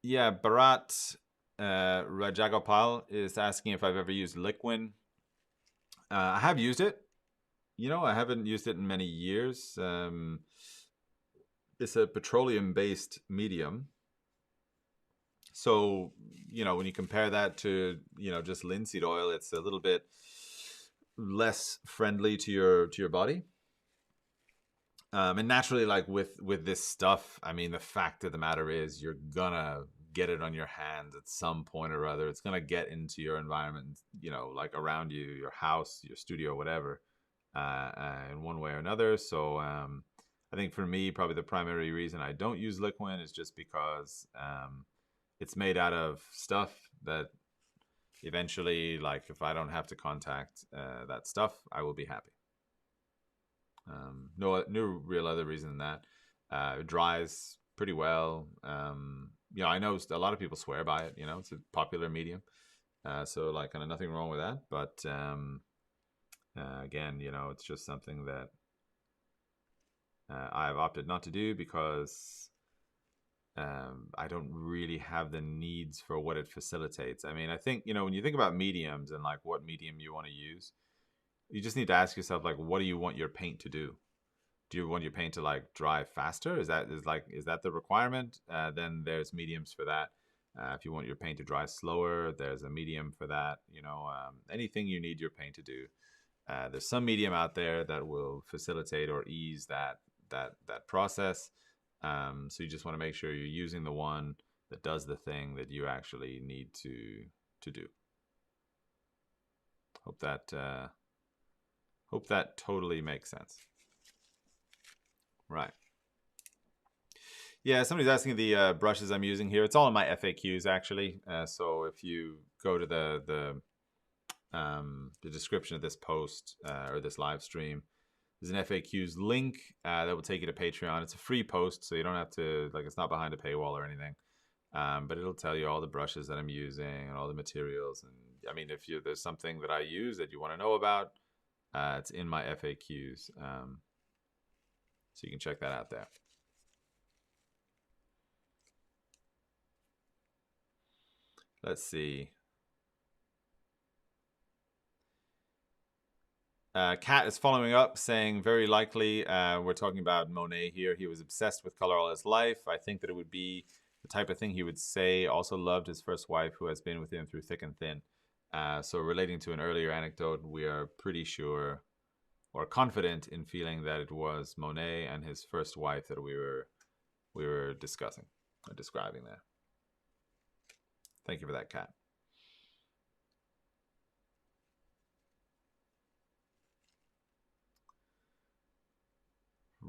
Yeah, Bharat Rajagopal is asking if I've ever used Liquin. I have used it. You know, I haven't used it in many years. It's a petroleum-based medium. So, you know, when you compare that to, you know, just linseed oil, it's a little bit less friendly to your body. And naturally, like with this stuff, I mean, the fact of the matter is you're gonna get it on your hands at some point or other. It's gonna get into your environment, you know, like around you, your house, your studio, whatever, in one way or another. So I think for me, probably the primary reason I don't use Liquin is just because it's made out of stuff that eventually, like if I don't have to contact that stuff, I will be happy. No real other reason than that. It dries pretty well. You know, I know a lot of people swear by it. You know, it's a popular medium, so like kind of nothing wrong with that. But again, you know, it's just something that I've opted not to do because I don't really have the needs for what it facilitates. I mean, I think, you know, when you think about mediums and like what medium you want to use, you just need to ask yourself, like, what do you want your paint to do? Do you want your paint to like dry faster? Is that the requirement? Then there's mediums for that. If you want your paint to dry slower, there's a medium for that. You know, anything you need your paint to do. There's some medium out there that will facilitate or ease that process. So you just want to make sure you're using the one that does the thing that you actually need to do. Hope that totally makes sense. Right. Yeah, somebody's asking the brushes I'm using here. It's all in my FAQs actually. So if you go to the description of this post or this live stream, There's an FAQs link that will take you to Patreon. It's a free post, so you don't have to, like, it's not behind a paywall or anything. But it'll tell you all the brushes that I'm using and all the materials. And I mean, if there's something that I use that you want to know about, it's in my FAQs. So you can check that out there. Let's see. Kat is following up saying, very likely, we're talking about Monet here. He was obsessed with color all his life. I think that it would be the type of thing he would say. Also loved his first wife, who has been with him through thick and thin. So relating to an earlier anecdote, we are pretty sure or confident in feeling that it was Monet and his first wife that we were discussing or describing there. Thank you for that, Kat.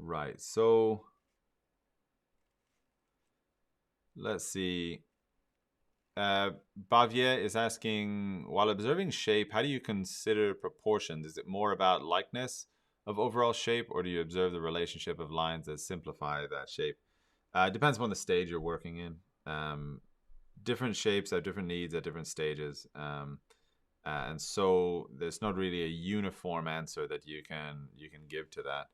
Right, so let's see. Bavier is asking, while observing shape, how do you consider proportions? Is it more about likeness of overall shape, or do you observe the relationship of lines that simplify that shape? It depends on the stage you're working in. Different shapes have different needs at different stages. And so there's not really a uniform answer that you can give to that.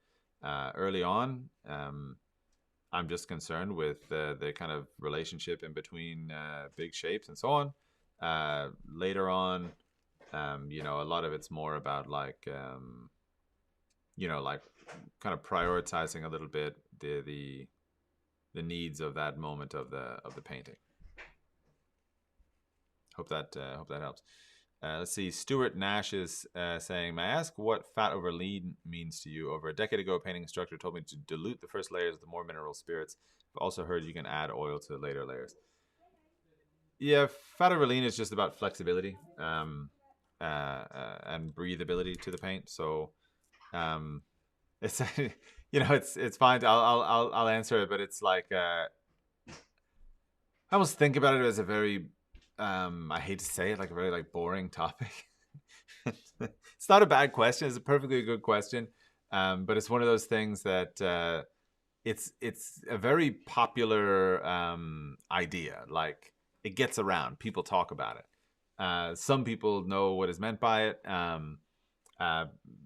Early on, I'm just concerned with the kind of relationship in between big shapes and so on. Later on, you know, a lot of it's more about like, you know, like kind of prioritizing a little bit the needs of that moment of the painting. Hope that helps. Let's see. Stuart Nash is saying, may I ask what fat over lean means to you? Over a decade ago, a painting instructor told me to dilute the first layers with the more mineral spirits. I've also heard you can add oil to the later layers. Yeah, fat over lean is just about flexibility and breathability to the paint. So it's you know, it's fine. I'll answer it, but it's like I almost think about it as a very I hate to say it, like a very like boring topic. It's not a bad question. It's a perfectly good question. But it's one of those things that it's a very popular idea. Like it gets around. People talk about it. Some people know what is meant by it.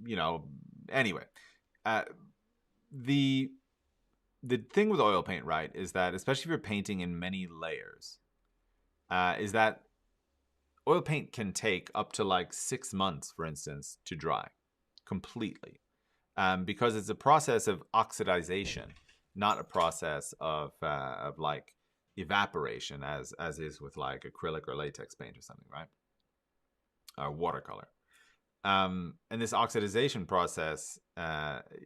You know, anyway, the thing with oil paint, right, is that especially if you're painting in many layers, is that oil paint can take up to like 6 months, for instance, to dry completely, because it's a process of oxidization, not a process of like evaporation, as is with like acrylic or latex paint or something, right? Or watercolor. And this oxidization process,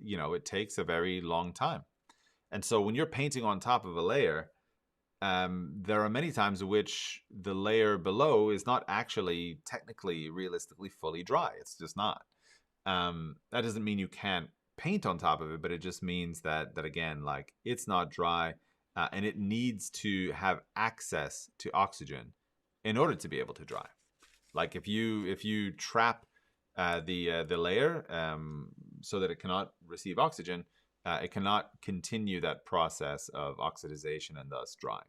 you know, it takes a very long time. And so when you're painting on top of a layer, there are many times in which the layer below is not actually technically, realistically fully dry. It's just not. That doesn't mean you can't paint on top of it, but it just means that again, like it's not dry, and it needs to have access to oxygen in order to be able to dry. Like if you trap the layer so that it cannot receive oxygen, it cannot continue that process of oxidization and thus drying.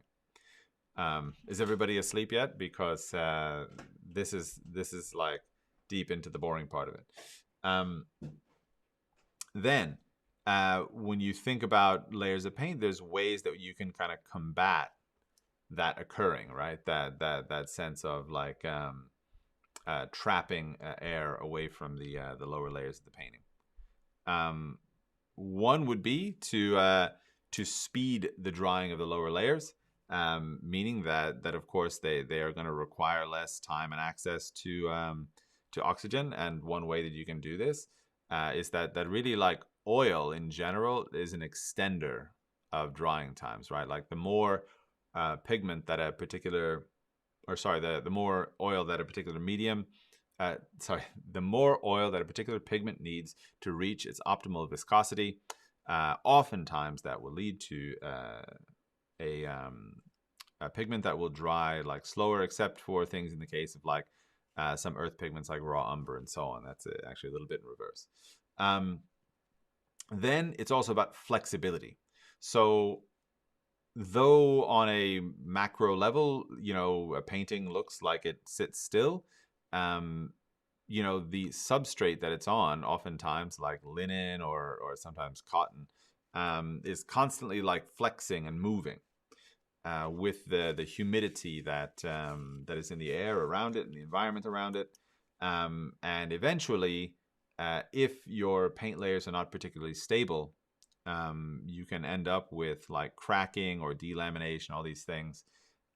Is everybody asleep yet? Because this is like deep into the boring part of it. Then when you think about layers of paint, there's ways that you can kind of combat that occurring, right? That sense of like trapping air away from the lower layers of the painting. One would be to speed the drying of the lower layers, meaning that of course they are going to require less time and access to oxygen. And one way that you can do this is that really like oil in general is an extender of drying times, right? Like the more pigment that a particular, or sorry, the more oil that a particular medium, the more oil that a particular pigment needs to reach its optimal viscosity, oftentimes that will lead to a pigment that will dry like slower, except for things in the case of like some earth pigments like raw umber and so on. That's actually a little bit in reverse. Then it's also about flexibility. So though on a macro level, a painting looks like it sits still, um, the substrate that it's on, oftentimes like linen or sometimes cotton, is constantly like flexing and moving with the humidity that is in the air around it and the environment around it. And eventually, if your paint layers are not particularly stable, you can end up with like cracking or delamination, all these things.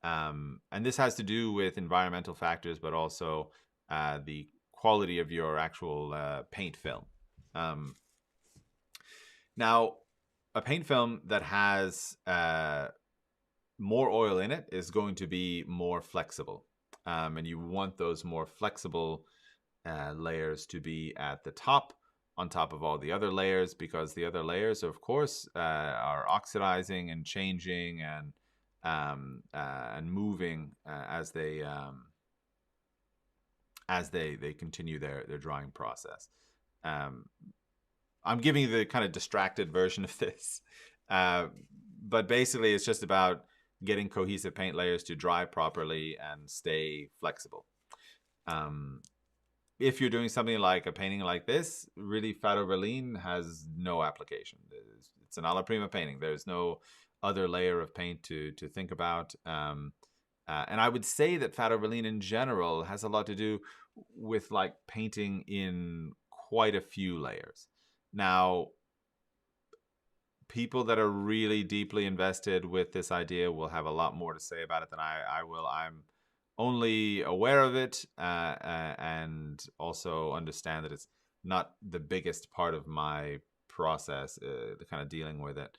And this has to do with environmental factors, but also the quality of your actual paint film. Um, Now, a paint film that has more oil in it is going to be more flexible. And you want those more flexible layers to be at the top, on top of all the other layers, because the other layers, of course, are oxidizing and changing and moving as they continue their drying process. I'm giving you the kind of distracted version of this, but basically, it's just about getting cohesive paint layers to dry properly and stay flexible. If you're doing something like a painting like this, really Fado Verleen has no application. It's an Alla Prima painting. There's no other layer of paint to think about. And I would say that Fado Verleen in general has a lot to do with like painting in quite a few layers. Now, people that are really deeply invested with this idea will have a lot more to say about it than I will. I'm only aware of it and also understand that it's not the biggest part of my process, the kind of dealing with it.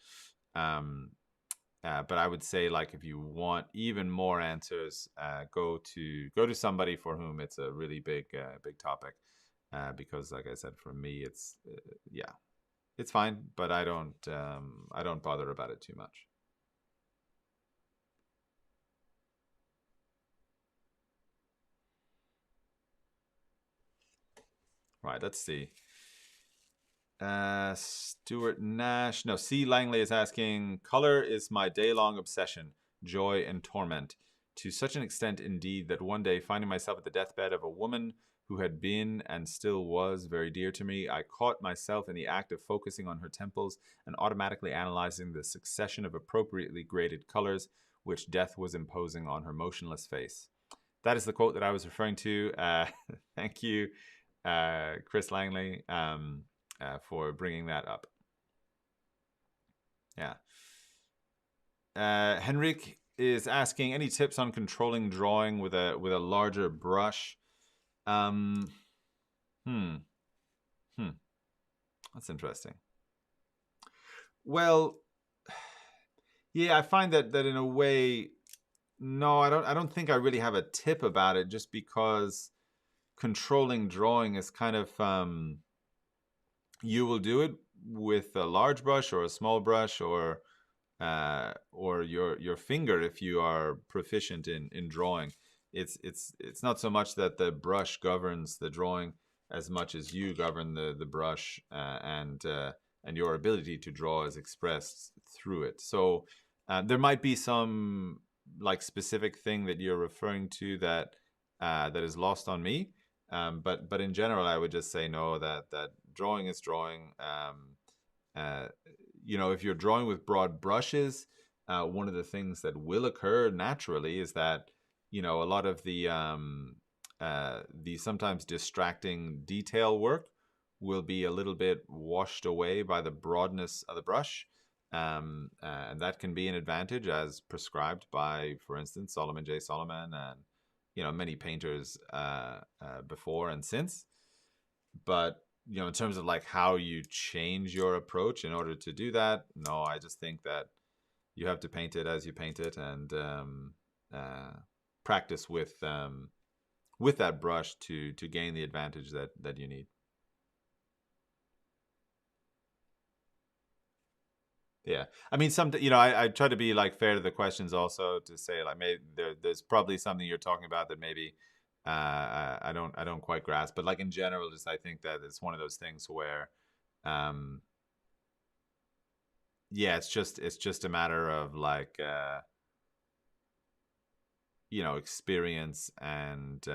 But I would say, like, if you want even more answers, go to somebody for whom it's a really big topic. Because, like I said, for me, it's yeah, it's fine, but I don't bother about it too much. Right, let's see. Stuart Nash. No, C. Langley is asking, color is my day-long obsession, joy and torment. To such an extent, indeed, that one day, finding myself at the deathbed of a woman who had been and still was very dear to me, I caught myself in the act of focusing on her temples and automatically analyzing the succession of appropriately graded colors which death was imposing on her motionless face. That is the quote that I was referring to. Thank you, Chris Langley, for bringing that up. Yeah. Henrik is asking, any tips on controlling drawing with a larger brush? That's interesting. Well, yeah, I find that in a way, no, I don't think I really have a tip about it, just because controlling drawing is kind of you will do it with a large brush or a small brush or your finger if you are proficient in drawing. It's not so much that the brush governs the drawing as much as you govern the brush and your ability to draw is expressed through it. So there might be some like specific thing that you're referring to that is lost on me. But in general, I would just say no. That drawing is drawing. If you're drawing with broad brushes, one of the things that will occur naturally is that a lot of the sometimes distracting detail work will be a little bit washed away by the broadness of the brush. And that can be an advantage, as prescribed by, for instance, Solomon J. Solomon and many painters before and since. But in terms of like how you change your approach in order to do that, no, I just think that you have to paint it as you paint it and practice with that brush to gain the advantage that you need. Yeah, I mean, I try to be like fair to the questions also, to say like maybe there's probably something you're talking about that maybe I don't quite grasp, but like in general, just I think that it's one of those things where yeah, it's just a matter of like experience and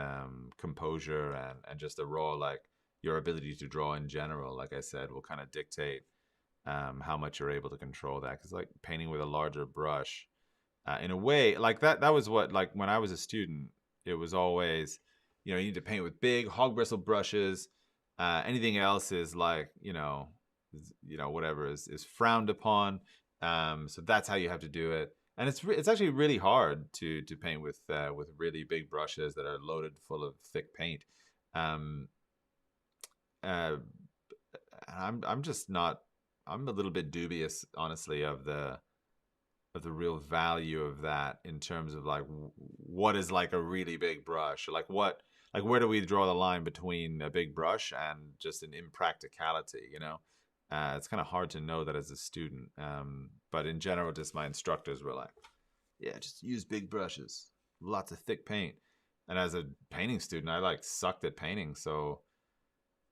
composure and just a raw like your ability to draw in general. Like I said, will kind of dictate how much you're able to control that. Because like painting with a larger brush, in a way, like that was what like when I was a student, it was always you need to paint with big hog bristle brushes. Anything else is like whatever is frowned upon. So that's how you have to do it, and it's actually really hard to paint with really big brushes that are loaded full of thick paint. Um, uh, I'm just not. I'm a little bit dubious, honestly, of the real value of that in terms of like what is like a really big brush, or like where do we draw the line between a big brush and just an impracticality. It's kind of hard to know that as a student, but in general just my instructors were like, yeah, just use big brushes, lots of thick paint. And as a painting student, I like sucked at painting, so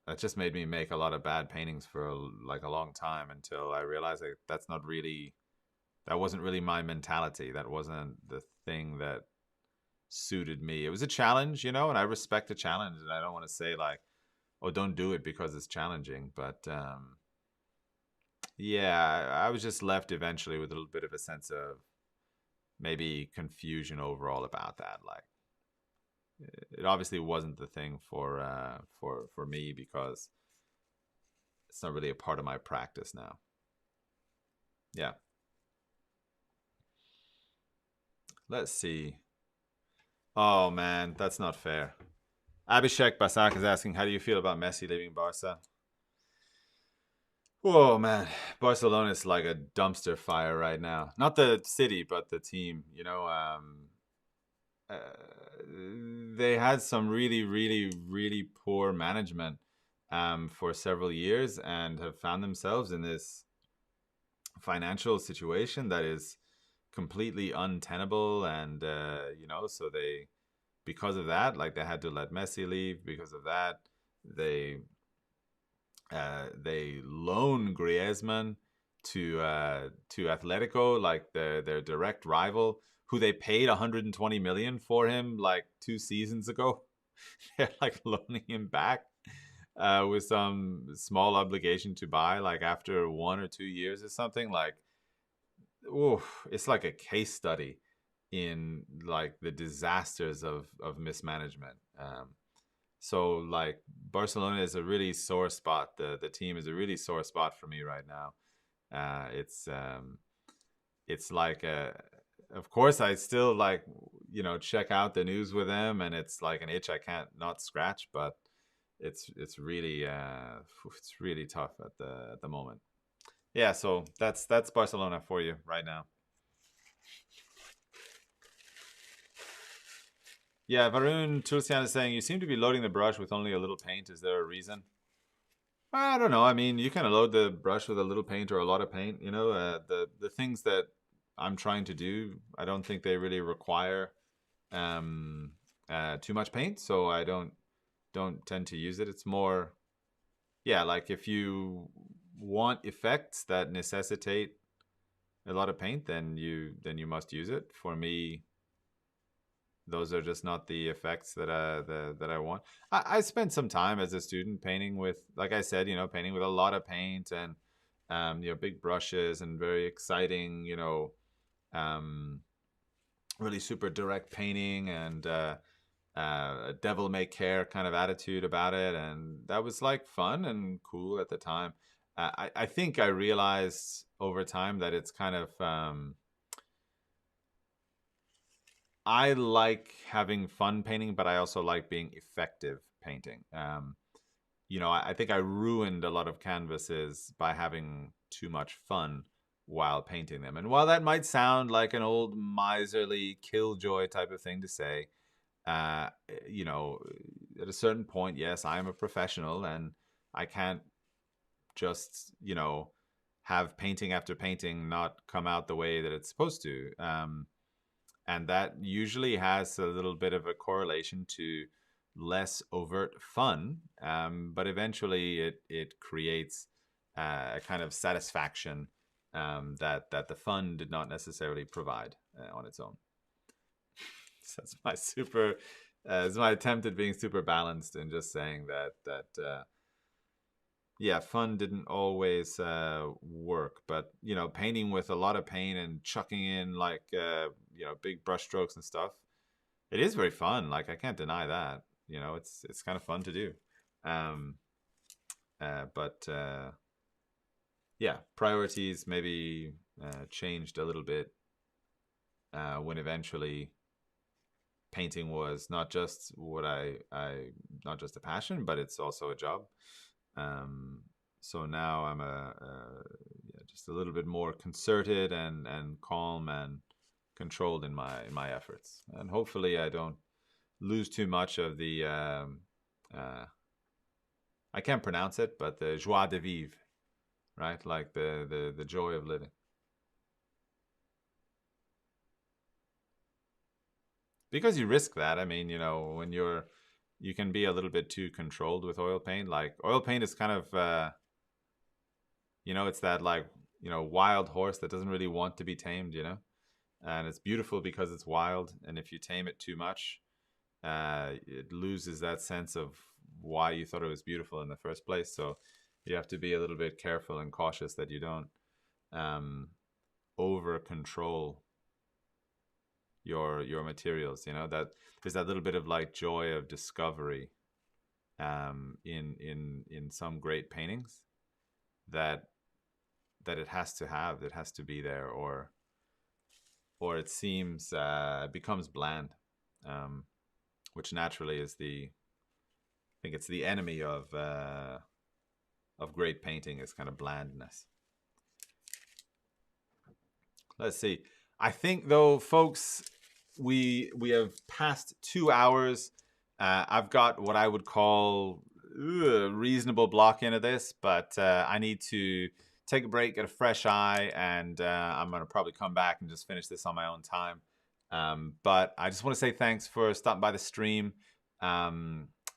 that just made me make a lot of bad paintings for like a long time until I realized like that wasn't really my mentality. That wasn't the thing that suited me. It was a challenge, and I respect a challenge, and I don't want to say like, oh, don't do it because it's challenging. But yeah, I was just left eventually with a little bit of a sense of maybe confusion overall about that. Like, it obviously wasn't the thing for me because it's not really a part of my practice now. Yeah. Let's see. Oh man, that's not fair. Abhishek Basak is asking, how do you feel about Messi leaving Barca? Whoa, man. Barcelona is like a dumpster fire right now. Not the city, but the team. Uh, they had some really, really, really poor management for several years and have found themselves in this financial situation that is completely untenable. And, so because of that, like they had to let Messi leave. Because of that, they loan Griezmann to Atletico, like their direct rival, who they paid 120 million for him like 2 seasons ago. They're like loaning him back with some small obligation to buy, like after 1 or 2 years or something. Like, oof, it's like a case study in like the disasters of mismanagement. So like Barcelona is a really sore spot. The team is a really sore spot for me right now. It's like of course I still like check out the news with them, and it's like an itch I can't not scratch. But it's really it's really tough at the moment. Yeah, so that's Barcelona for you right now. Yeah, Varun Tulsian is saying, you seem to be loading the brush with only a little paint. Is there a reason? I don't know. I mean, you can load the brush with a little paint or a lot of paint. The things that I'm trying to do, I don't think they really require um, too much paint, so I don't tend to use it. It's more, yeah, like if you want effects that necessitate a lot of paint, then you must use it. For me, those are just not the effects that I want. I spent some time as a student painting with, like I said, painting with a lot of paint and big brushes and very exciting, um, really super direct painting and a devil may care kind of attitude about it, and that was like fun and cool at the time. I think I realized over time that it's kind of I like having fun painting, but I also like being effective painting. I think I ruined a lot of canvases by having too much fun while painting them. And while that might sound like an old miserly killjoy type of thing to say, uh, at a certain point, yes, I am a professional and I can't just, have painting after painting not come out the way that it's supposed to. And that usually has a little bit of a correlation to less overt fun, but eventually it creates a kind of satisfaction that the fun did not necessarily provide on its own. So that's my super. It's my attempt at being super balanced and just saying that yeah, fun didn't always work, but you know, painting with a lot of pain and chucking in like you know, big brush strokes and stuff, it is very fun. Like I can't deny that. You know, it's kind of fun to do. Um, but yeah, priorities maybe changed a little bit when eventually painting was not just what I not just a passion, but it's also a job. So now I'm yeah, just a little bit more concerted and calm and controlled in my efforts, and hopefully I don't lose too much of the I can't pronounce it, but the joie de vivre, right? Like the joy of living. Because you risk that. I mean, you know, when you can be a little bit too controlled with oil paint. Like oil paint is kind of you know, it's that like, you know, wild horse that doesn't really want to be tamed, you know? And it's beautiful because it's wild, and if you tame it too much, it loses that sense of why you thought it was beautiful in the first place. So you have to be a little bit careful and cautious that you don't um, over control your materials. You know, that there's that little bit of like joy of discovery in some great paintings that it has to have, it has to be there, or it seems it becomes bland, which naturally is I think it's the enemy of great painting, is kind of blandness. Let's see. I think though, folks, we have passed 2 hours. I've got what I would call reasonable block into this, but I need to take a break, get a fresh eye, and I'm going to probably come back and just finish this on my own time. But I just want to say thanks for stopping by the stream.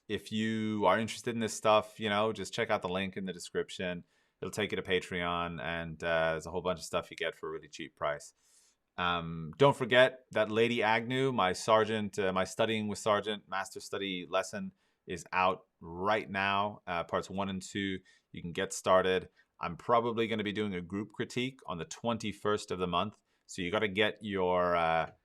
If you are interested in this stuff, you know, just check out the link in the description. It'll take you to Patreon, and there's a whole bunch of stuff you get for a really cheap price. Don't forget that Lady Agnew, my Sergeant, my Studying with Sergeant Master Study lesson is out right now. Parts 1 and 2, you can get started. I'm probably going to be doing a group critique on the 21st of the month. So you got to get your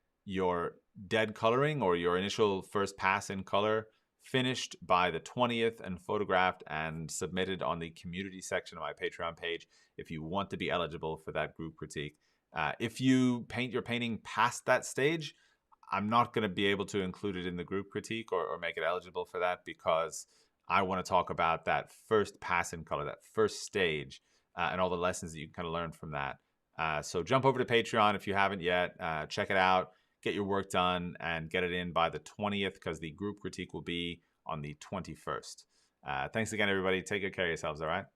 dead coloring, or your initial first pass in color, finished by the 20th and photographed and submitted on the community section of my Patreon page if you want to be eligible for that group critique. If you paint your painting past that stage, I'm not going to be able to include it in the group critique or make it eligible for that, because I want to talk about that first pass in color, that first stage, and all the lessons that you can kind of learn from that. So jump over to Patreon if you haven't yet. Check it out, get your work done, and get it in by the 20th, because the group critique will be on the 21st. Thanks again, everybody. Take good care of yourselves, all right?